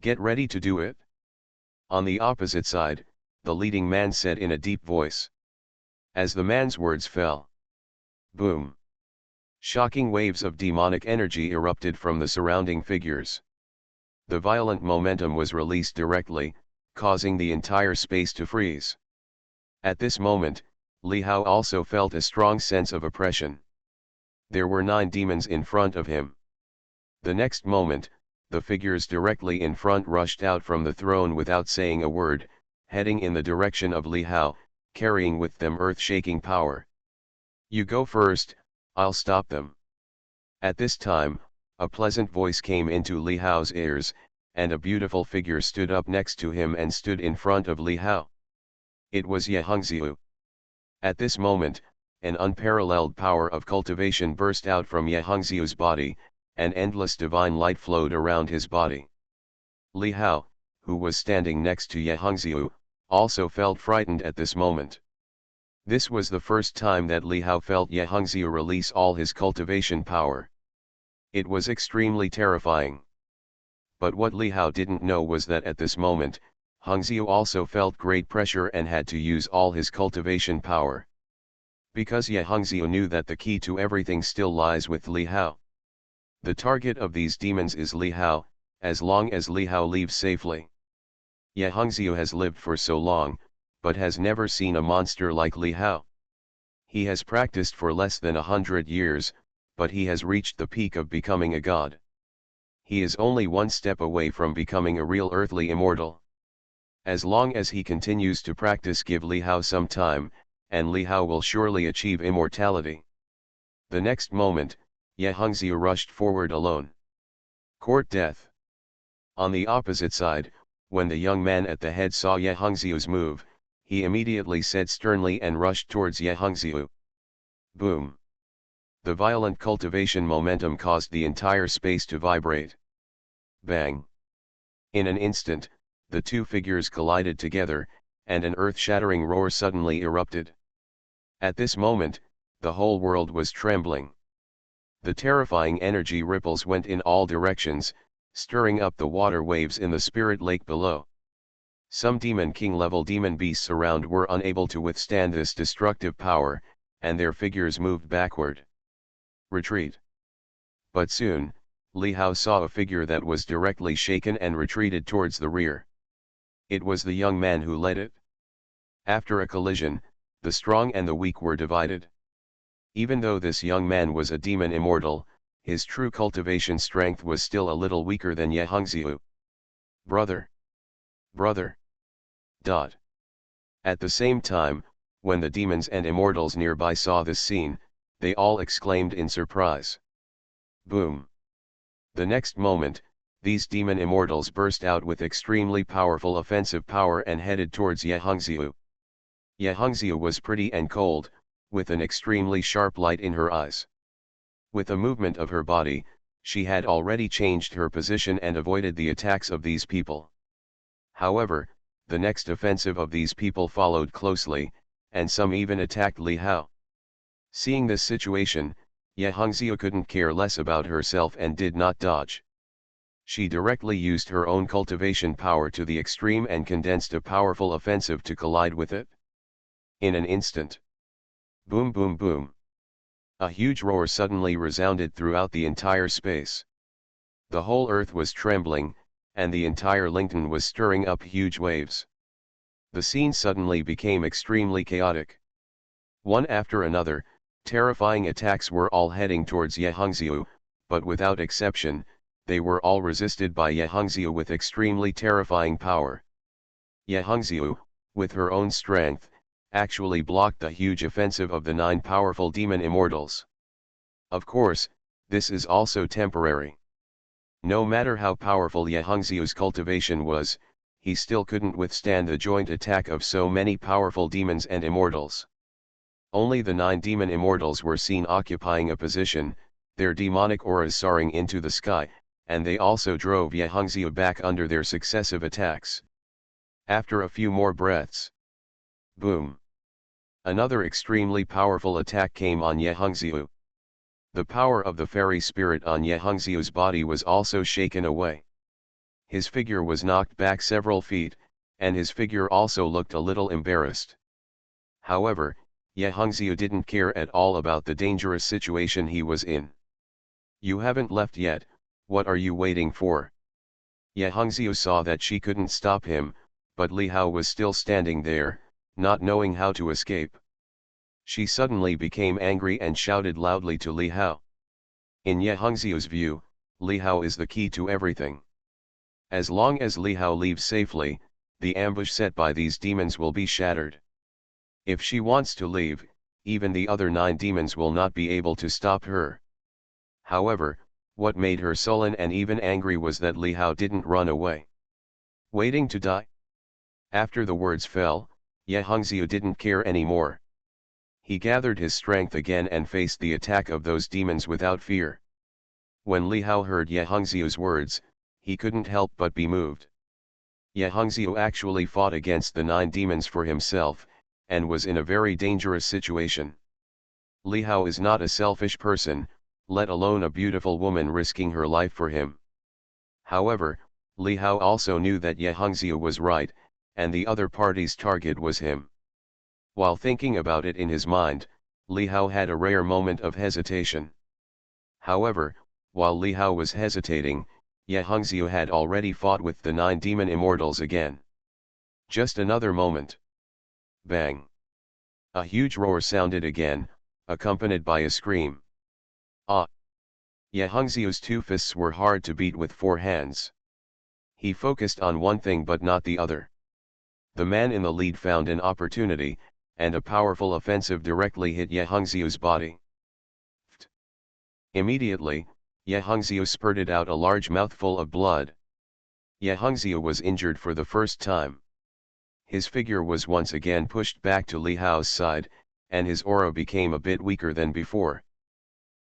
Get ready to do it? On the opposite side, the leading man said in a deep voice. As the man's words fell. Boom! Shocking waves of demonic energy erupted from the surrounding figures. The violent momentum was released directly, causing the entire space to freeze. At this moment, Li Hao also felt a strong sense of oppression. There were 9 demons in front of him. The next moment, the figures directly in front rushed out from the throne without saying a word, heading in the direction of Li Hao, carrying with them earth-shaking power. You go first, I'll stop them. At this time, a pleasant voice came into Li Hao's ears, and a beautiful figure stood up next to him and stood in front of Li Hao. It was Ye Hongxiu. At this moment, an unparalleled power of cultivation burst out from Ye Hongxiu's body, and endless divine light flowed around his body. Li Hao, who was standing next to Ye Hongxiu, also felt frightened at this moment. This was the first time that Li Hao felt Ye Hongxiu release all his cultivation power. It was extremely terrifying. But what Li Hao didn't know was that at this moment, Hongxiu also felt great pressure and had to use all his cultivation power. Because Ye Hongxiu knew that the key to everything still lies with Li Hao. The target of these demons is Li Hao, as long as Li Hao leaves safely. Ye Hongxiu has lived for so long, but has never seen a monster like Li Hao. He has practiced for less than 100 years, but he has reached the peak of becoming a god. He is only one step away from becoming a real earthly immortal. As long as he continues to practice, give Li Hao some time, and Li Hao will surely achieve immortality. The next moment, Ye Hongxiu rushed forward alone. Court death. On the opposite side, when the young man at the head saw Ye Hongxiu's move, he immediately said sternly and rushed towards Ye Hongxiu. Boom! The violent cultivation momentum caused the entire space to vibrate. Bang! In an instant, the two figures collided together, and an earth-shattering roar suddenly erupted. At this moment, the whole world was trembling. The terrifying energy ripples went in all directions, stirring up the water waves in the spirit lake below. Some Demon King-level demon beasts around were unable to withstand this destructive power, and their figures moved backward. Retreat. But soon, Li Hao saw a figure that was directly shaken and retreated towards the rear. It was the young man who led it. After a collision, the strong and the weak were divided. Even though this young man was a demon immortal, his true cultivation strength was still a little weaker than Ye Hongxiu. Brother! Brother! Dot. At the same time, when the demons and immortals nearby saw this scene, they all exclaimed in surprise. Boom! The next moment, these demon immortals burst out with extremely powerful offensive power and headed towards Ye Hongxiu. Ye Hongxiu was pretty and cold, with an extremely sharp light in her eyes. With a movement of her body, she had already changed her position and avoided the attacks of these people. However, the next offensive of these people followed closely, and some even attacked Li Hao. Seeing this situation, Ye Hongxiu couldn't care less about herself and did not dodge. She directly used her own cultivation power to the extreme and condensed a powerful offensive to collide with it. In an instant. Boom boom boom. A huge roar suddenly resounded throughout the entire space. The whole earth was trembling, and the entire Lington was stirring up huge waves. The scene suddenly became extremely chaotic. One after another, terrifying attacks were all heading towards Ye Hongxiu, but without exception, they were all resisted by Ye Hongxiu with extremely terrifying power. Ye Hongxiu, with her own strength, actually blocked the huge offensive of the 9 powerful demon immortals. Of course, this is also temporary. No matter how powerful Ye Hongxiu's cultivation was, he still couldn't withstand the joint attack of so many powerful demons and immortals. Only the 9 demon immortals were seen occupying a position, their demonic auras soaring into the sky, and they also drove Ye Hongxiu back under their successive attacks. After a few more breaths. Boom! Another extremely powerful attack came on Ye Hongxiu. The power of the fairy spirit on Ye Hongxiu's body was also shaken away. His figure was knocked back several feet, and his figure also looked a little embarrassed. However, Ye Hongxiu didn't care at all about the dangerous situation he was in. You haven't left yet, what are you waiting for? Ye Hongxiu saw that she couldn't stop him, but Li Hao was still standing there, not knowing how to escape. She suddenly became angry and shouted loudly to Li Hao. In Ye Hongxiu's view, Li Hao is the key to everything. As long as Li Hao leaves safely, the ambush set by these demons will be shattered. If she wants to leave, even the other 9 demons will not be able to stop her. However, What made her sullen and even angry was that Li Hao didn't run away. Waiting to die? After the words fell, Ye Hongxiu didn't care anymore. He gathered his strength again and faced the attack of those demons without fear. When Li Hao heard Ye Hongxiu's words, he couldn't help but be moved. Ye Hongxiu actually fought against the 9 demons for himself, and was in a very dangerous situation. Li Hao is not a selfish person, let alone a beautiful woman risking her life for him. However, Li Hao also knew that Ye Hongxiu was right, and the other party's target was him. While thinking about it in his mind, Li Hao had a rare moment of hesitation. However, while Li Hao was hesitating, Ye Hongxiu had already fought with the 9 demon immortals again. Just another moment. Bang! A huge roar sounded again, accompanied by a scream. Ah! Ye Hongxiu's 2 fists were hard to beat with 4 hands. He focused on one thing but not the other. The man in the lead found an opportunity, and a powerful offensive directly hit Ye Hongxiu's body. Immediately, Ye Hongxiu spurted out a large mouthful of blood. Ye Hongxiu was injured for the first time. His figure was once again pushed back to Li Hao's side, and his aura became a bit weaker than before.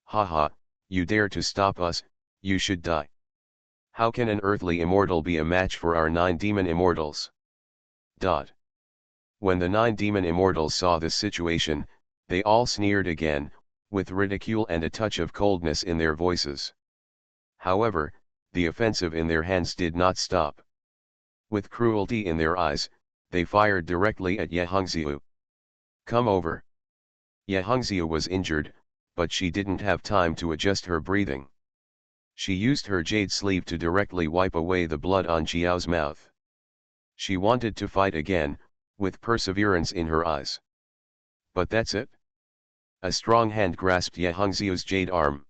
Haha, you dare to stop us, you should die. How can an earthly immortal be a match for our 9 demon immortals? When the 9 demon immortals saw this situation, they all sneered again, with ridicule and a touch of coldness in their voices. However, the offensive in their hands did not stop. With cruelty in their eyes, they fired directly at Ye Hongxiu. Come over. Ye Hongxiu was injured, but she didn't have time to adjust her breathing. She used her jade sleeve to directly wipe away the blood on Xiao's mouth. She wanted to fight again, with perseverance in her eyes. But that's it. A strong hand grasped Ye Hongxiu's jade arm.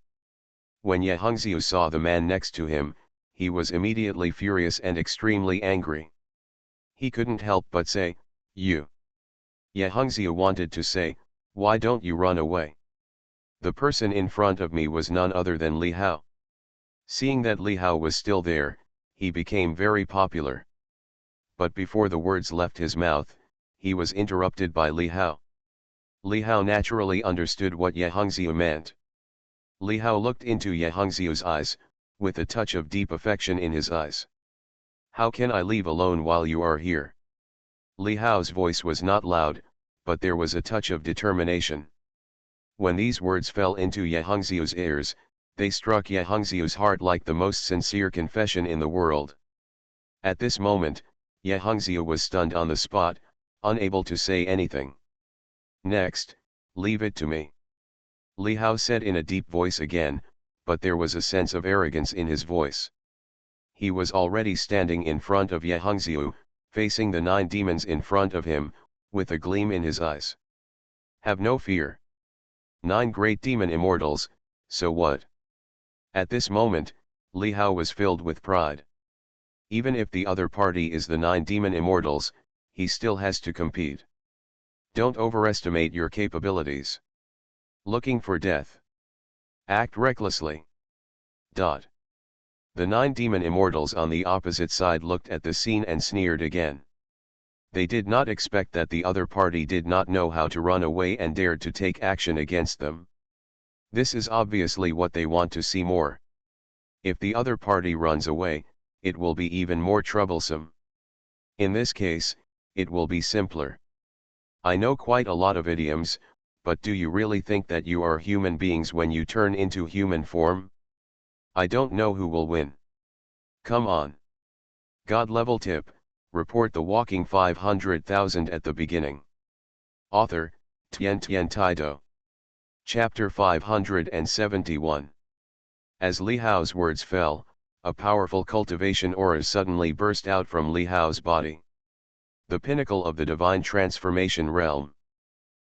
When Ye Hongxiu saw the man next to him, he was immediately furious and extremely angry. He couldn't help but say, "You." Ye Hongxiu wanted to say, "Why don't you run away?" The person in front of me was none other than Li Hao. Seeing that Li Hao was still there, he became very popular. But before the words left his mouth, he was interrupted by Li Hao. Li Hao naturally understood what Ye Hongxiu meant. Li Hao looked into Ye Hongxiu's eyes, with a touch of deep affection in his eyes. "How can I leave alone while you are here?" Li Hao's voice was not loud, but there was a touch of determination. When these words fell into Ye Hongxiu's ears, they struck Ye Hongxiu's heart like the most sincere confession in the world. At this moment, Ye Hongxiu was stunned on the spot, unable to say anything. "Next, leave it to me," Li Hao said in a deep voice again, but there was a sense of arrogance in his voice. He was already standing in front of Ye Hongxiu, facing the 9 demons in front of him, with a gleam in his eyes. "Have no fear. 9 great demon immortals, so what?" At this moment, Li Hao was filled with pride. Even if the other party is the 9 demon immortals, he still has to compete. Don't overestimate your capabilities. Looking for death? Act recklessly. The 9 demon immortals on the opposite side looked at the scene and sneered again. They did not expect that the other party did not know how to run away and dared to take action against them. This is obviously what they want to see more. If the other party runs away, it will be even more troublesome. In this case, it will be simpler. I know quite a lot of idioms, but do you really think that you are human beings when you turn into human form? I don't know who will win. Come on. God level tip, report the walking 500,000 at the beginning. Author, Tian Tian Taido. Chapter 571. As Li Hao's words fell, a powerful cultivation aura suddenly burst out from Li Hao's body. The pinnacle of the divine transformation realm.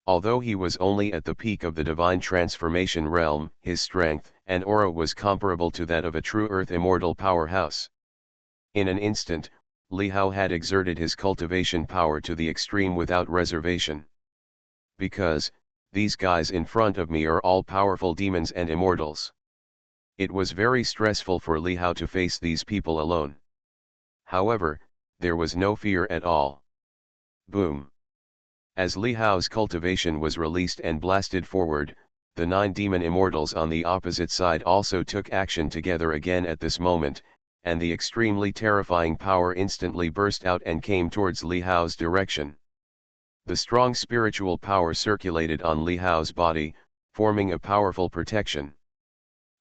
Although he was only at the peak of the divine transformation realm, his strength and aura was comparable to that of a true earth immortal powerhouse. In an instant, Li Hao had exerted his cultivation power to the extreme without reservation. Because, these guys in front of me are all powerful demons and immortals. It was very stressful for Li Hao to face these people alone. However, there was no fear at all. Boom! As Li Hao's cultivation was released and blasted forward, the 9 demon immortals on the opposite side also took action together again at this moment, and the extremely terrifying power instantly burst out and came towards Li Hao's direction. The strong spiritual power circulated on Li Hao's body, forming a powerful protection.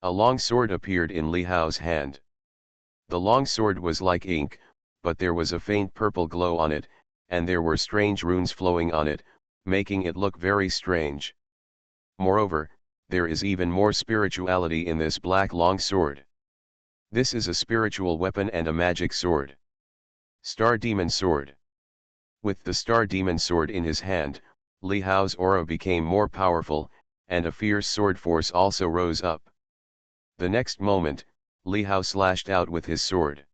A long sword appeared in Li Hao's hand. The long sword was like ink, but there was a faint purple glow on it, and there were strange runes flowing on it, making it look very strange. Moreover, there is even more spirituality in this black long sword. This is a spiritual weapon and a magic sword. Star Demon Sword. With the Star Demon Sword in his hand, Li Hao's aura became more powerful, and a fierce sword force also rose up. The next moment, Li Hao slashed out with his sword.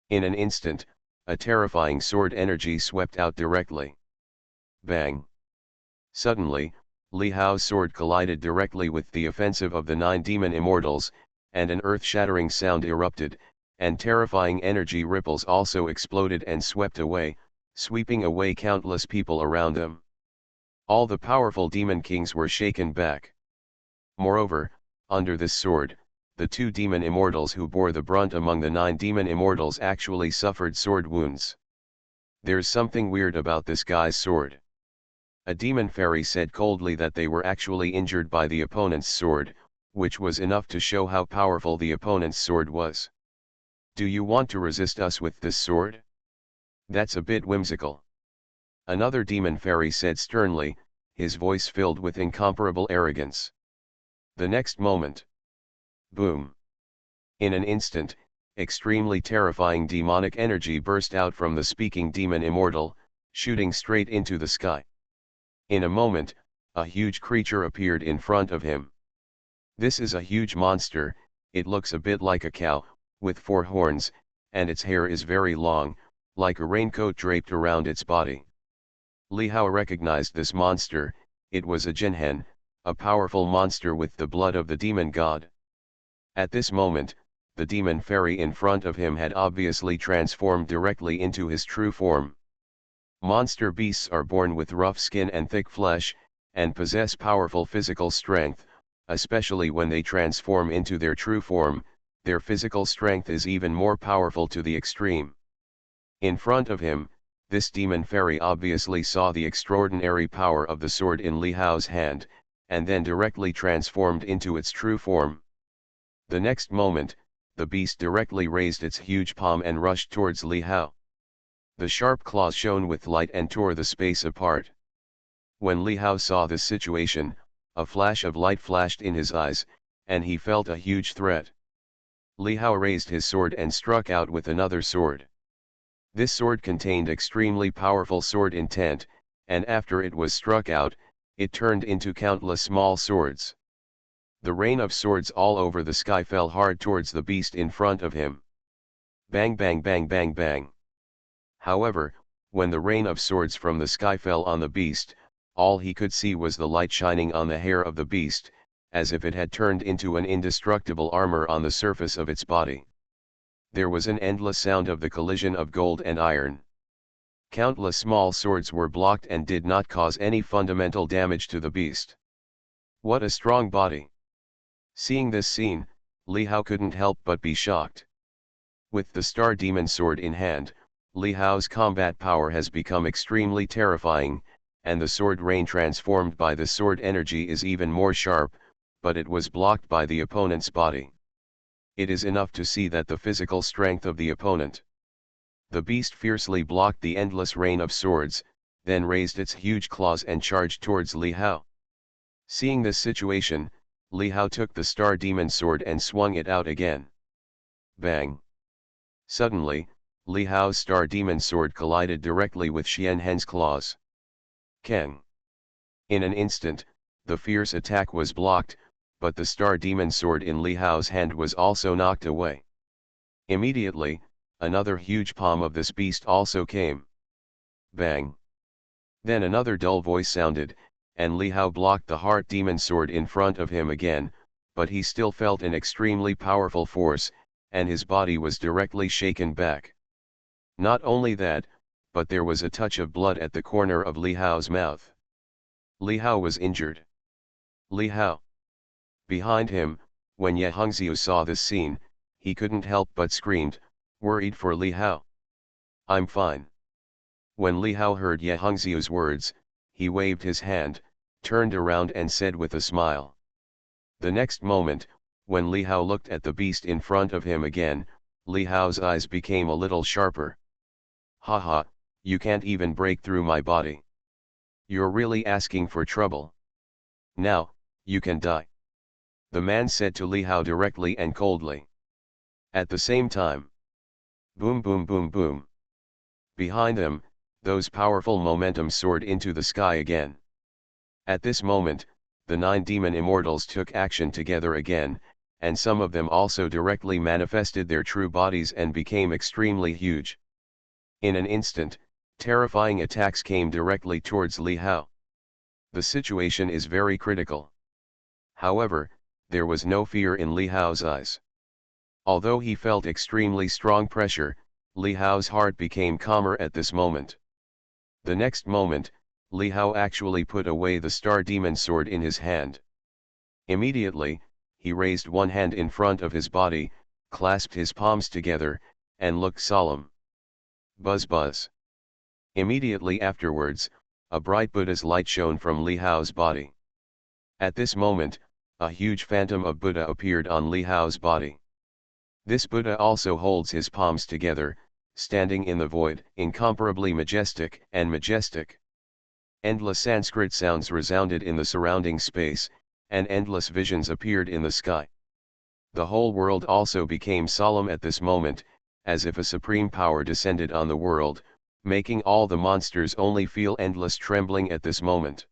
In an instant, a terrifying sword energy swept out directly. Bang! Suddenly, Li Hao's sword collided directly with the offensive of the 9 demon immortals, and an earth-shattering sound erupted, and terrifying energy ripples also exploded and swept away, sweeping away countless people around them. All the powerful demon kings were shaken back. Moreover, under this sword, the 2 demon immortals who bore the brunt among the 9 demon immortals actually suffered sword wounds. There's something weird about this guy's sword. A demon fairy said coldly that they were actually injured by the opponent's sword, which was enough to show how powerful the opponent's sword was. Do you want to resist us with this sword? That's a bit whimsical. Another demon fairy said sternly, his voice filled with incomparable arrogance. The next moment. Boom! In an instant, extremely terrifying demonic energy burst out from the speaking demon immortal, shooting straight into the sky. In a moment, a huge creature appeared in front of him. This is a huge monster, it looks a bit like a cow, with 4 horns, and its hair is very long, like a raincoat draped around its body. Li Hao recognized this monster, it was a Jinhen, a powerful monster with the blood of the demon god. At this moment, the demon fairy in front of him had obviously transformed directly into his true form. Monster beasts are born with rough skin and thick flesh, and possess powerful physical strength, especially when they transform into their true form, their physical strength is even more powerful to the extreme. In front of him, this demon fairy obviously saw the extraordinary power of the sword in Li Hao's hand, and then directly transformed into its true form. The next moment, the beast directly raised its huge palm and rushed towards Li Hao. The sharp claws shone with light and tore the space apart. When Li Hao saw this situation, a flash of light flashed in his eyes, and he felt a huge threat. Li Hao raised his sword and struck out with another sword. This sword contained extremely powerful sword intent, and after it was struck out, it turned into countless small swords. The rain of swords all over the sky fell hard towards the beast in front of him. Bang bang bang bang bang. However, when the rain of swords from the sky fell on the beast, all he could see was the light shining on the hair of the beast, as if it had turned into an indestructible armor on the surface of its body. There was an endless sound of the collision of gold and iron. Countless small swords were blocked and did not cause any fundamental damage to the beast. What a strong body! Seeing this scene, Li Hao couldn't help but be shocked. With the Star Demon Sword in hand, Li Hao's combat power has become extremely terrifying, and the sword rain transformed by the sword energy is even more sharp, but it was blocked by the opponent's body. It is enough to see that the physical strength of the opponent. The beast fiercely blocked the endless rain of swords, then raised its huge claws and charged towards Li Hao. Seeing this situation, Li Hao took the Star Demon Sword and swung it out again. Bang! Suddenly, Li Hao's Star Demon Sword collided directly with Xian Hen's claws. Kang! In an instant, the fierce attack was blocked, but the Star Demon Sword in Li Hao's hand was also knocked away. Immediately, another huge palm of this beast also came. Bang! Then another dull voice sounded, and Li Hao blocked the Heart Demon Sword in front of him again, but he still felt an extremely powerful force, and his body was directly shaken back. Not only that, but there was a touch of blood at the corner of Li Hao's mouth. Li Hao was injured. Li Hao. Behind him, when Ye Hongxiu saw this scene, he couldn't help but screamed, worried for Li Hao. I'm fine. When Li Hao heard Ye Hongxiu's words, he waved his hand, turned around and said with a smile. The next moment, when Li Hao looked at the beast in front of him again, Li Hao's eyes became a little sharper. Haha, you can't even break through my body. You're really asking for trouble. Now, you can die. The man said to Li Hao directly and coldly. At the same time, boom boom boom boom. Behind them, those powerful momentum soared into the sky again. At this moment, the 9 demon immortals took action together again, and some of them also directly manifested their true bodies and became extremely huge. In an instant, terrifying attacks came directly towards Li Hao. The situation is very critical. However, there was no fear in Li Hao's eyes. Although he felt extremely strong pressure, Li Hao's heart became calmer at this moment. The next moment, Li Hao actually put away the star demon sword in his hand. Immediately, he raised one hand in front of his body, clasped his palms together, and looked solemn. Buzz buzz. Immediately afterwards, a bright Buddha's light shone from Li Hao's body. At this moment, a huge phantom of Buddha appeared on Li Hao's body. This Buddha also holds his palms together, standing in the void, incomparably majestic and majestic. Endless Sanskrit sounds resounded in the surrounding space, and endless visions appeared in the sky. The whole world also became solemn at this moment, as if a supreme power descended on the world, making all the monsters only feel endless trembling at this moment.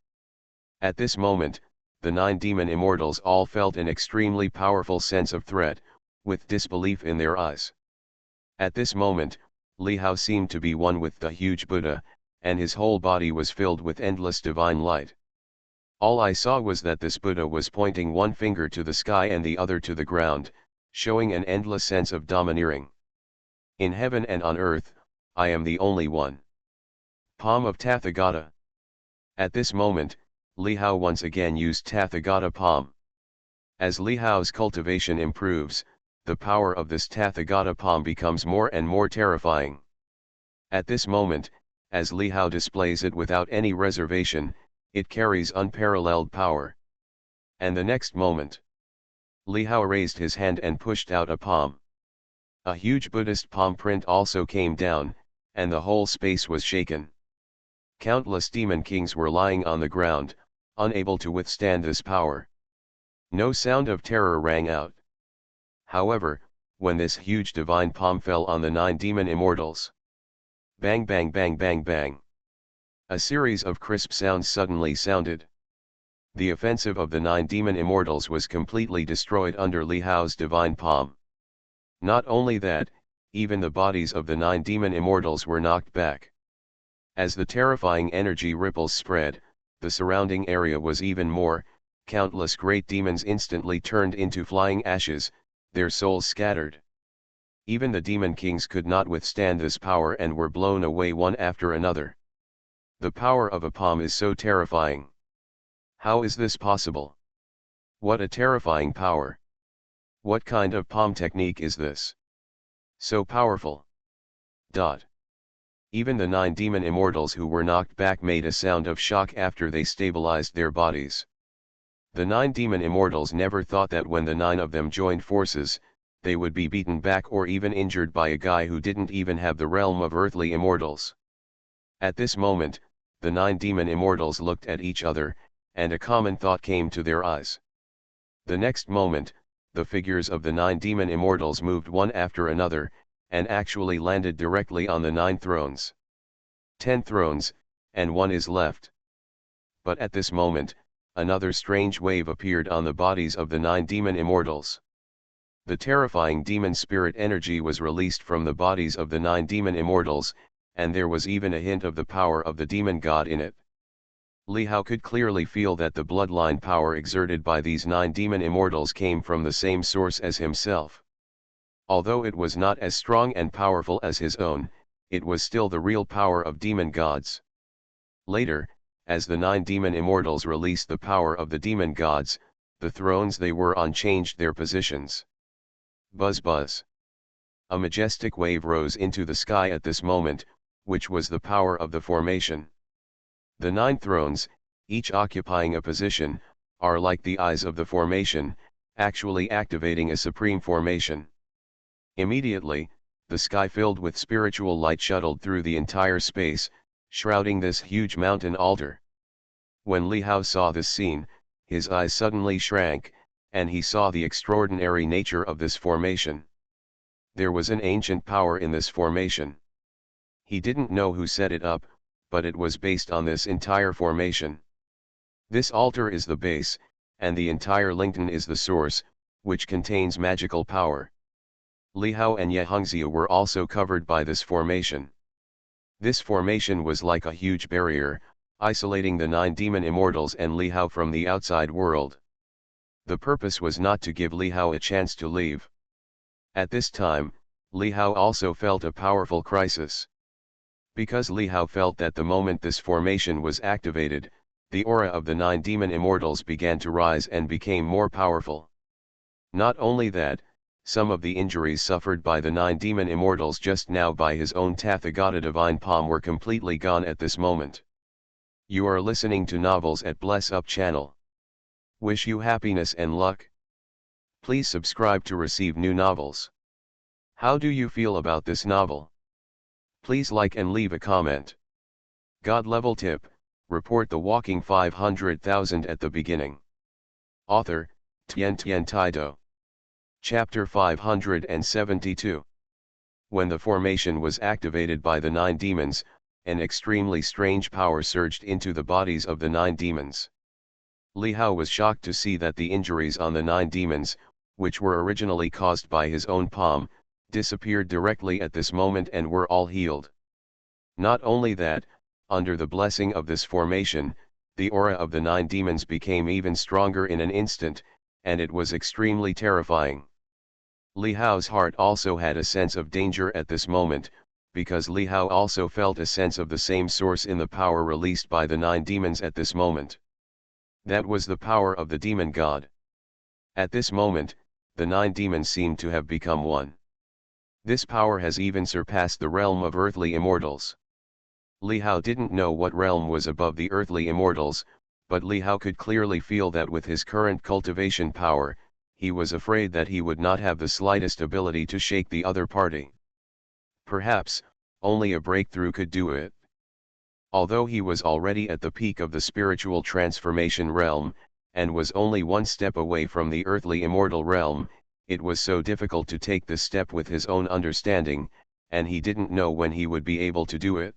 At this moment, the 9 demon immortals all felt an extremely powerful sense of threat, with disbelief in their eyes. At this moment, Li Hao seemed to be one with the huge Buddha, and his whole body was filled with endless divine light. All I saw was that this Buddha was pointing one finger to the sky and the other to the ground, showing an endless sense of domineering. In heaven and on earth, I am the only one. Palm of Tathagata. At this moment, Li Hao once again used Tathagata palm. As Li Hao's cultivation improves, the power of this Tathagata palm becomes more and more terrifying. At this moment, as Li Hao displays it without any reservation, it carries unparalleled power. And the next moment, Li Hao raised his hand and pushed out a palm. A huge Buddhist palm print also came down, and the whole space was shaken. Countless demon kings were lying on the ground, unable to withstand this power. No sound of terror rang out. However, when this huge divine palm fell on the 9 demon immortals, bang bang bang bang bang, a series of crisp sounds suddenly sounded. The offensive of the 9 demon immortals was completely destroyed under Li Hao's divine palm. Not only that, even the bodies of the 9 demon immortals were knocked back. As the terrifying energy ripples spread, the surrounding area was even more, countless great demons instantly turned into flying ashes, their souls scattered. Even the demon kings could not withstand this power and were blown away one after another. The power of a palm is so terrifying. How is this possible? What a terrifying power! What kind of palm technique is this? So powerful. Even the 9 demon immortals who were knocked back made a sound of shock after they stabilized their bodies. The 9 demon immortals never thought that when the 9 of them joined forces, they would be beaten back or even injured by a guy who didn't even have the realm of earthly immortals. At this moment, the 9 demon immortals looked at each other, and a common thought came to their eyes. The next moment, the figures of the 9 demon immortals moved one after another, and actually landed directly on the 9 thrones. 10 thrones, and one is left. But at this moment, another strange wave appeared on the bodies of the 9 demon immortals. The terrifying demon spirit energy was released from the bodies of the 9 demon immortals, and there was even a hint of the power of the demon god in it. Li Hao could clearly feel that the bloodline power exerted by these 9 demon immortals came from the same source as himself. Although it was not as strong and powerful as his own, it was still the real power of demon gods. Later, as the 9 demon immortals released the power of the demon gods, the thrones they were on changed their positions. Buzz buzz. A majestic wave rose into the sky at this moment, which was the power of the formation. The 9 thrones, each occupying a position, are like the eyes of the formation, actually activating a supreme formation. Immediately, the sky filled with spiritual light shuttled through the entire space, shrouding this huge mountain altar. When Li Hao saw this scene, his eyes suddenly shrank, and he saw the extraordinary nature of this formation. There was an ancient power in this formation. He didn't know who set it up, but it was based on this entire formation. This altar is the base, and the entire Lington is the source, which contains magical power. Li Hao and Ye Hongxiu were also covered by this formation. This formation was like a huge barrier, isolating the 9 demon immortals and Li Hao from the outside world. The purpose was not to give Li Hao a chance to leave. At this time, Li Hao also felt a powerful crisis. Because Li Hao felt that the moment this formation was activated, the aura of the 9 demon immortals began to rise and became more powerful. Not only that, some of the injuries suffered by the 9 demon immortals just now by his own Tathagata divine palm were completely gone at this moment. You are listening to Novels at Bless Up channel. Wish you happiness and luck. Please subscribe to receive new novels. How do you feel about this novel? Please like and leave a comment. God level tip, report the walking 500,000 at the beginning. Author, Tian Taido. Chapter 572. When the formation was activated by the 9 demons, an extremely strange power surged into the bodies of the 9 demons. Li Hao was shocked to see that the injuries on the 9 demons, which were originally caused by his own palm, disappeared directly at this moment and were all healed. Not only that, under the blessing of this formation, the aura of the 9 demons became even stronger in an instant, and it was extremely terrifying. Li Hao's heart also had a sense of danger at this moment, because Li Hao also felt a sense of the same source in the power released by the 9 demons at this moment. That was the power of the demon god. At this moment, the 9 demons seemed to have become one. This power has even surpassed the realm of earthly immortals. Li Hao didn't know what realm was above the earthly immortals, but Li Hao could clearly feel that with his current cultivation power, he was afraid that he would not have the slightest ability to shake the other party. Perhaps, only a breakthrough could do it. Although he was already at the peak of the spiritual transformation realm, and was only one step away from the earthly immortal realm, it was so difficult to take this step with his own understanding, and he didn't know when he would be able to do it.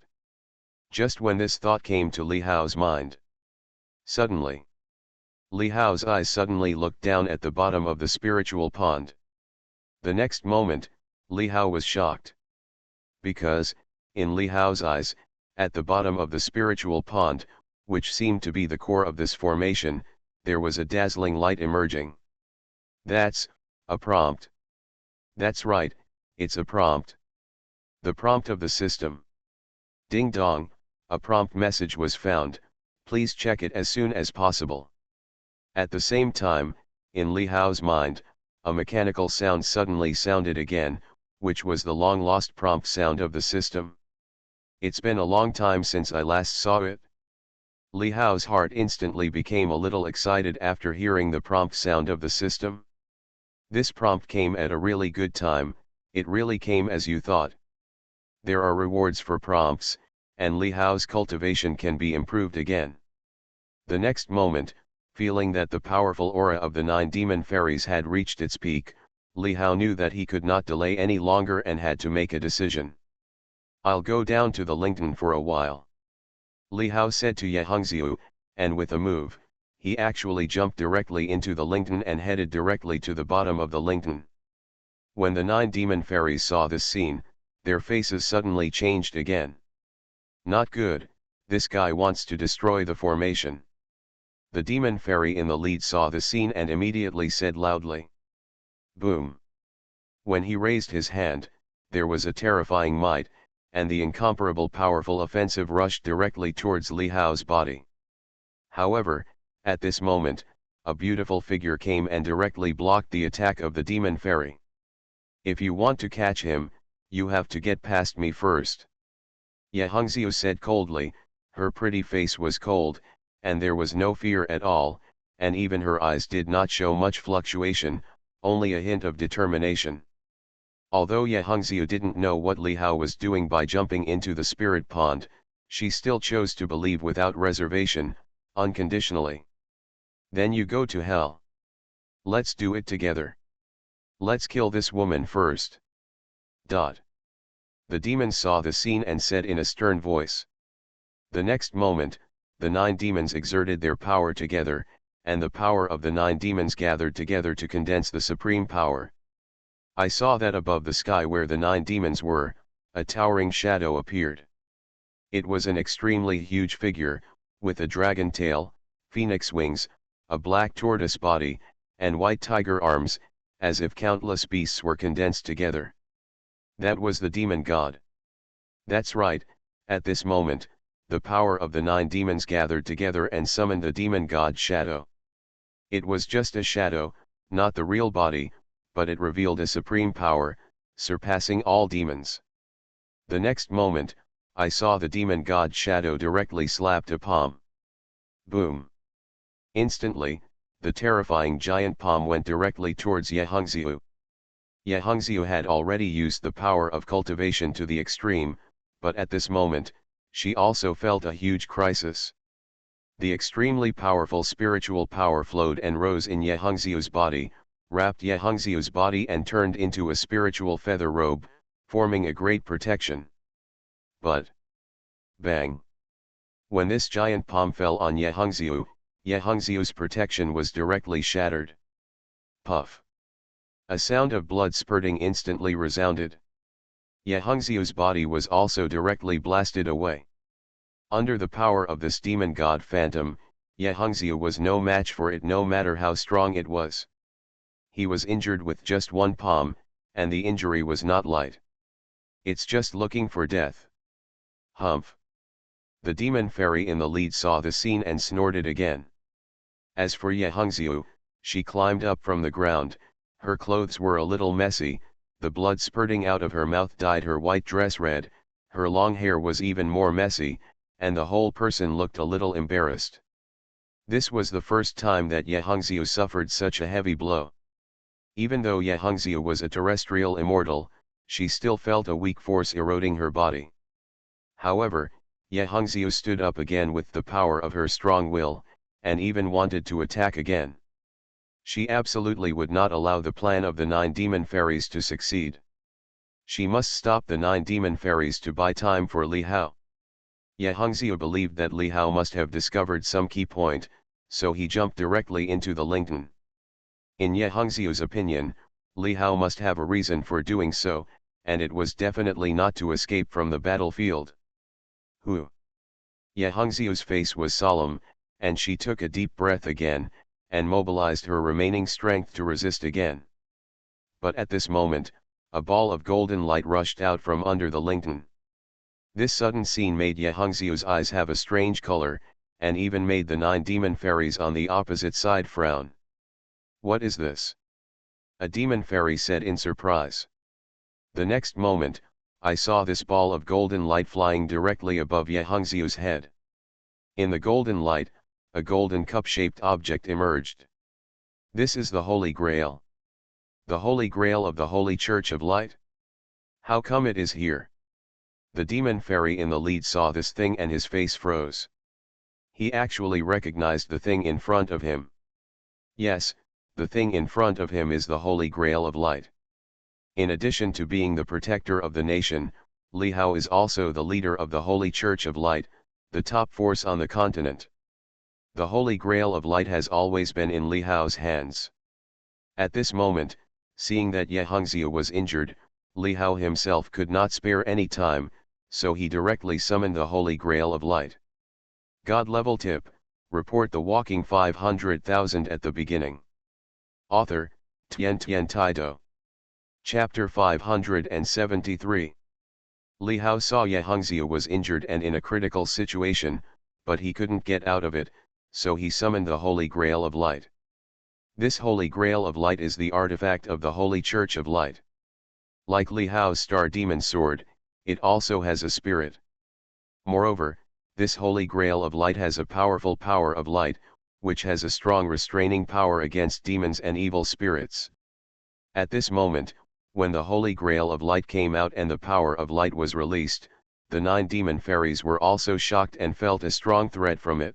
Just when this thought came to Li Hao's mind. Suddenly, Li Hao's eyes suddenly looked down at the bottom of the spiritual pond. The next moment, Li Hao was shocked. Because, in Li Hao's eyes, at the bottom of the spiritual pond, which seemed to be the core of this formation, there was a dazzling light emerging. That's a prompt. That's right, it's a prompt. The prompt of the system. Ding dong, a prompt message was found, please check it as soon as possible. At the same time, in Li Hao's mind, a mechanical sound suddenly sounded again, which was the long-lost prompt sound of the system. It's been a long time since I last saw it. Li Hao's heart instantly became a little excited after hearing the prompt sound of the system. This prompt came at a really good time, it really came as you thought. There are rewards for prompts, and Li Hao's cultivation can be improved again. The next moment, feeling that the powerful aura of the 9 demon fairies had reached its peak, Li Hao knew that he could not delay any longer and had to make a decision. I'll go down to the Lington for a while. Li Hao said to Ye Hongxiu, and with a move, he actually jumped directly into the Lington and headed directly to the bottom of the Lington. When the 9 demon fairies saw this scene, their faces suddenly changed again. Not good, This guy wants to destroy the formation. The demon fairy in the lead saw the scene and immediately said loudly, "Boom." When he raised his hand, there was a terrifying might, and the incomparable powerful offensive rushed directly towards Li Hao's body. However, at this moment, a beautiful figure came and directly blocked the attack of the demon fairy. "If you want to catch him, you have to get past me first," Ye Hongxiu said coldly. Her pretty face was cold, and there was no fear at all, and even her eyes did not show much fluctuation, only a hint of determination. Although Ye Hongxiu didn't know what Li Hao was doing by jumping into the spirit pond, she still chose to believe without reservation, unconditionally. "Then you go to hell. Let's do it together. Let's kill this woman first." The demon saw the scene and said in a stern voice. The next moment, the 9 demons exerted their power together, and the power of the 9 demons gathered together to condense the supreme power. I saw that above the sky where the 9 demons were, a towering shadow appeared. It was an extremely huge figure, with a dragon tail, phoenix wings, a black tortoise body, and white tiger arms, as if countless beasts were condensed together. That was the demon god. That's right, at this moment, the power of the 9 demons gathered together and summoned the demon god shadow. It was just a shadow, not the real body, but it revealed a supreme power, surpassing all demons. The next moment, I saw the demon god shadow directly slapped a palm. Boom! Instantly, the terrifying giant palm went directly towards Ye Hongxiu. Ye Hongxiu had already used the power of cultivation to the extreme, but at this moment, she also felt a huge crisis. The extremely powerful spiritual power flowed and rose in Ye Hongxiu's body, wrapped Ye Hongxiu's body and turned into a spiritual feather robe, forming a great protection. But, bang! When this giant palm fell on Ye Hongxiu's protection was directly shattered. Puff! A sound of blood spurting instantly resounded. Ye Hongxiu's body was also directly blasted away. Under the power of this demon god phantom, Ye Hongxiu was no match for it no matter how strong it was. He was injured with just one palm, and the injury was not light. It's just looking for death. Humph! The demon fairy in the lead saw the scene and snorted again. As for Ye Hongxiu, she climbed up from the ground. Her clothes were a little messy, the blood spurting out of her mouth dyed her white dress red, her long hair was even more messy, and the whole person looked a little embarrassed. This was the first time that Ye Hongxiu suffered such a heavy blow. Even though Ye Hongxiu was a terrestrial immortal, she still felt a weak force eroding her body. However, Ye Hongxiu stood up again with the power of her strong will, and even wanted to attack again. She absolutely would not allow the plan of the 9 demon fairies to succeed. She must stop the 9 demon fairies to buy time for Li Hao. Ye Hongxiu believed that Li Hao must have discovered some key point, so he jumped directly into the Lington. In Ye Hongxiu's opinion, Li Hao must have a reason for doing so, and it was definitely not to escape from the battlefield. Who? Ye Hongxiu's face was solemn, and she took a deep breath again, and mobilized her remaining strength to resist again. But at this moment, a ball of golden light rushed out from under the Lington. This sudden scene made Ye Hongxiu's eyes have a strange color, and even made the 9 demon fairies on the opposite side frown. What is this? A demon fairy said in surprise. The next moment, I saw this ball of golden light flying directly above Ye Hongxiu's head. In the golden light, a golden cup-shaped object emerged. This is the Holy Grail. The Holy Grail of the Holy Church of Light. How come it is here? The demon fairy in the lead saw this thing and his face froze. He actually recognized the thing in front of him. Yes, the thing in front of him is the Holy Grail of Light. In addition to being the protector of the nation, Li Hao is also the leader of the Holy Church of Light, the top force on the continent. The Holy Grail of Light has always been in Li Hao's hands. At this moment, seeing that Ye Hongxiu was injured, Li Hao himself could not spare any time, so he directly summoned the Holy Grail of Light. God level tip, report the walking 500,000 at the beginning. Author, Tian Taido. Chapter 573. Li Hao saw Ye Hongzhi was injured and in a critical situation, but he couldn't get out of it, so he summoned the Holy Grail of Light. This Holy Grail of Light is the artifact of the Holy Church of Light. Like Li Hao's Star Demon Sword, it also has a spirit. Moreover, this Holy Grail of Light has a powerful power of light, which has a strong restraining power against demons and evil spirits. At this moment, when the Holy Grail of Light came out and the power of light was released, the 9 demon fairies were also shocked and felt a strong threat from it.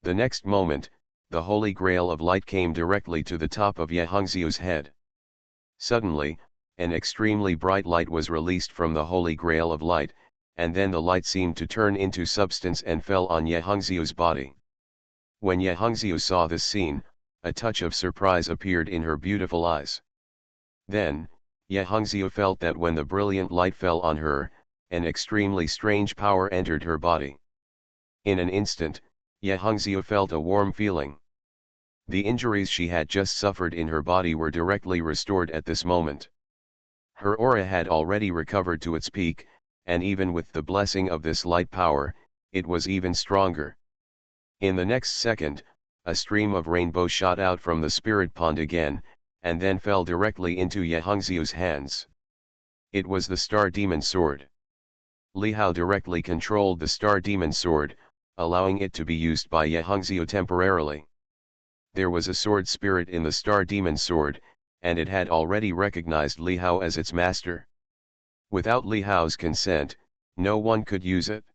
The next moment, the Holy Grail of Light came directly to the top of Ye Hongzhi's head. Suddenly, an extremely bright light was released from the Holy Grail of Light, and then the light seemed to turn into substance and fell on Ye Hongzhi's body. When Ye Hongzhi saw this scene, a touch of surprise appeared in her beautiful eyes. Then, Ye Hongzhi felt that when the brilliant light fell on her, an extremely strange power entered her body. In an instant, Ye Hongzhi felt a warm feeling. The injuries she had just suffered in her body were directly restored at this moment. Her aura had already recovered to its peak, and even with the blessing of this light power, it was even stronger. In the next second, a stream of rainbow shot out from the spirit pond again, and then fell directly into Ye Hongzhi's hands. It was the Star Demon Sword. Li Hao directly controlled the Star Demon Sword, allowing it to be used by Ye Hongzhi temporarily. There was a sword spirit in the Star Demon Sword, and it had already recognized Li Hao as its master. Without Li Hao's consent, no one could use it.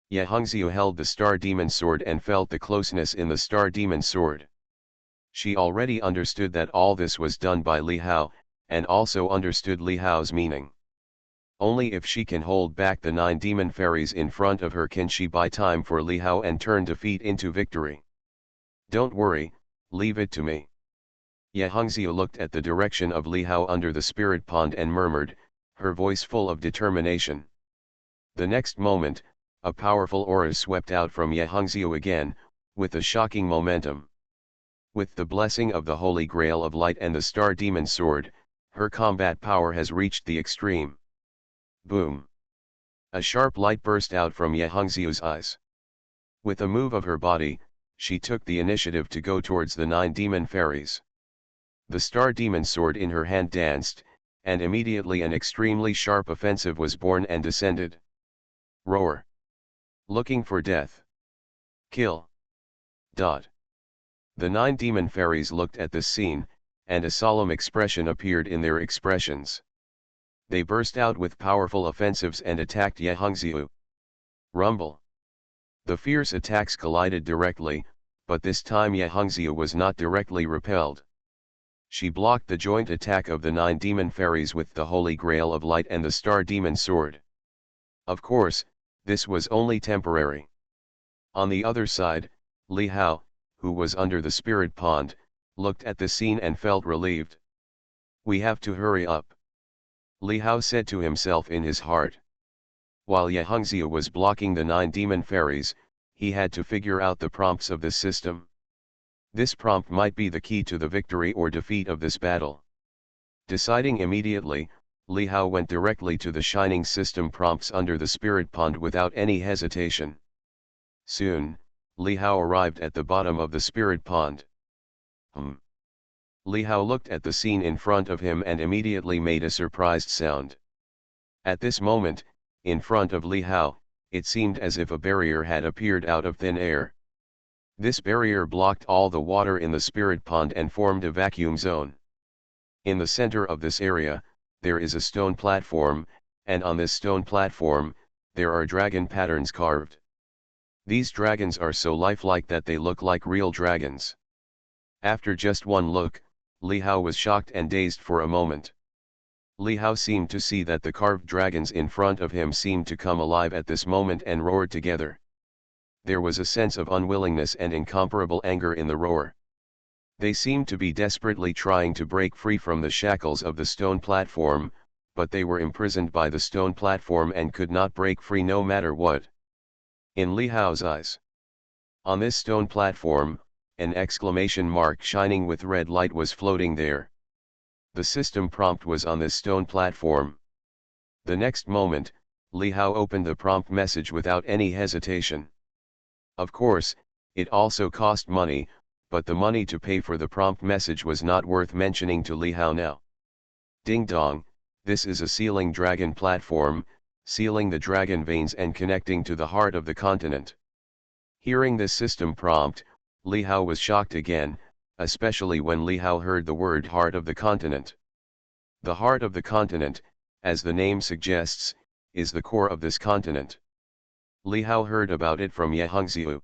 Ye Hongzhi held the Star Demon Sword and felt the closeness in the Star Demon Sword. She already understood that all this was done by Li Hao, and also understood Li Hao's meaning. Only if she can hold back the 9 demon fairies in front of her can she buy time for Li Hao and turn defeat into victory. Don't worry, leave it to me. Ye Hongzhi looked at the direction of Li Hao under the spirit pond and murmured, her voice full of determination. The next moment, a powerful aura swept out from Ye Hongzhi again, with a shocking momentum. With the blessing of the Holy Grail of Light and the Star Demon Sword, her combat power has reached the extreme. Boom! A sharp light burst out from Ye Hongzhi's eyes. With a move of her body, she took the initiative to go towards the 9 demon fairies. The Star Demon Sword in her hand danced, and immediately an extremely sharp offensive was born and descended. Roar! Looking for death. Kill. Dot. The 9 demon fairies looked at this scene, and a solemn expression appeared in their expressions. They burst out with powerful offensives and attacked Ye Hongzhi. Rumble. The fierce attacks collided directly, but this time Ye Hongzhi was not directly repelled. She blocked the joint attack of the 9 demon fairies with the Holy Grail of Light and the Star Demon Sword. Of course, this was only temporary. On the other side, Li Hao, who was under the spirit pond, looked at the scene and felt relieved. We have to hurry up. Li Hao said to himself in his heart. While Ye Hongzhi was blocking the 9 demon fairies, he had to figure out the prompts of this system. This prompt might be the key to the victory or defeat of this battle. Deciding immediately, Li Hao went directly to the shining system prompts under the spirit pond without any hesitation. Soon, Li Hao arrived at the bottom of the spirit pond. Li Hao looked at the scene in front of him and immediately made a surprised sound. At this moment, in front of Li Hao, it seemed as if a barrier had appeared out of thin air. This barrier blocked all the water in the spirit pond and formed a vacuum zone. In the center of this area, there is a stone platform, and on this stone platform, there are dragon patterns carved. These dragons are so lifelike that they look like real dragons. After just one look, Li Hao was shocked and dazed for a moment. Li Hao seemed to see that the carved dragons in front of him seemed to come alive at this moment and roared together. There was a sense of unwillingness and incomparable anger in the roar. They seemed to be desperately trying to break free from the shackles of the stone platform, but they were imprisoned by the stone platform and could not break free no matter what. In Li Hao's eyes, On this stone platform, an exclamation mark shining with red light was floating there. The system prompt was on this stone platform. The next moment, Li Hao opened the prompt message without any hesitation. Of course, it also cost money, but the money to pay for the prompt message was not worth mentioning to Li Hao now. Ding dong, this is a sealing dragon platform, sealing the dragon veins and connecting to the heart of the continent. Hearing this system prompt, Li Hao was shocked again, especially when Li Hao heard the word heart of the continent. The heart of the continent, as the name suggests, is the core of this continent. Li Hao heard about it from Ye Hongxiu.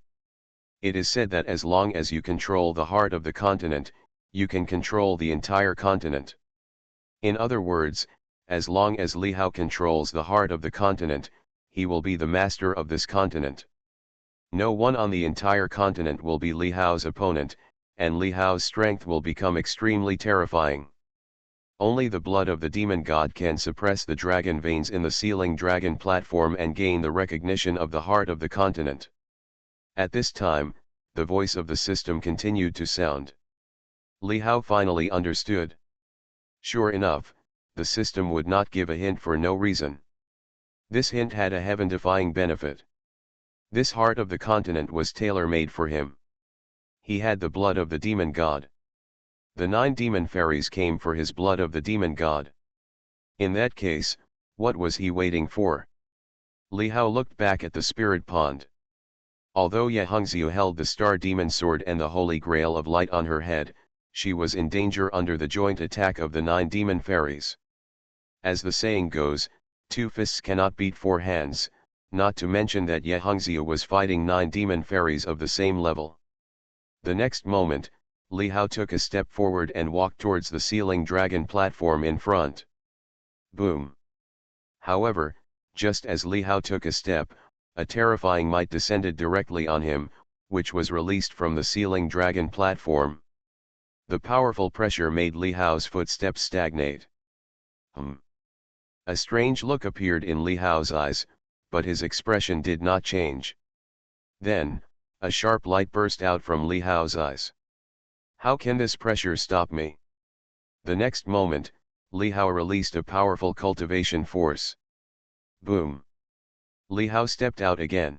It is said that as long as you control the heart of the continent, you can control the entire continent. In other words, as long as Li Hao controls the heart of the continent, he will be the master of this continent. No one on the entire continent will be Li Hao's opponent, and Li Hao's strength will become extremely terrifying. Only the blood of the demon god can suppress the dragon veins in the sealing dragon platform and gain the recognition of the heart of the continent. At this time, the voice of the system continued to sound. Li Hao finally understood. Sure enough, the system would not give a hint for no reason. This hint had a heaven-defying benefit. This heart of the continent was tailor-made for him. He had the blood of the demon god. The 9 demon fairies came for his blood of the demon god. In that case, what was he waiting for? Li Hao looked back at the spirit pond. Although Ye Hongxiu held the star demon sword and the holy grail of light on her head, she was in danger under the joint attack of the 9 demon fairies. As the saying goes, 2 fists cannot beat 4 hands, not to mention that Ye Hongxiu was fighting 9 demon fairies of the same level. The next moment, Li Hao took a step forward and walked towards the sealing dragon platform in front. Boom! However, just as Li Hao took a step, a terrifying might descended directly on him, which was released from the sealing dragon platform. The powerful pressure made Li Hao's footsteps stagnate. A strange look appeared in Li Hao's eyes, but his expression did not change. Then, a sharp light burst out from Li Hao's eyes. How can this pressure stop me? The next moment, Li Hao released a powerful cultivation force. Boom! Li Hao stepped out again.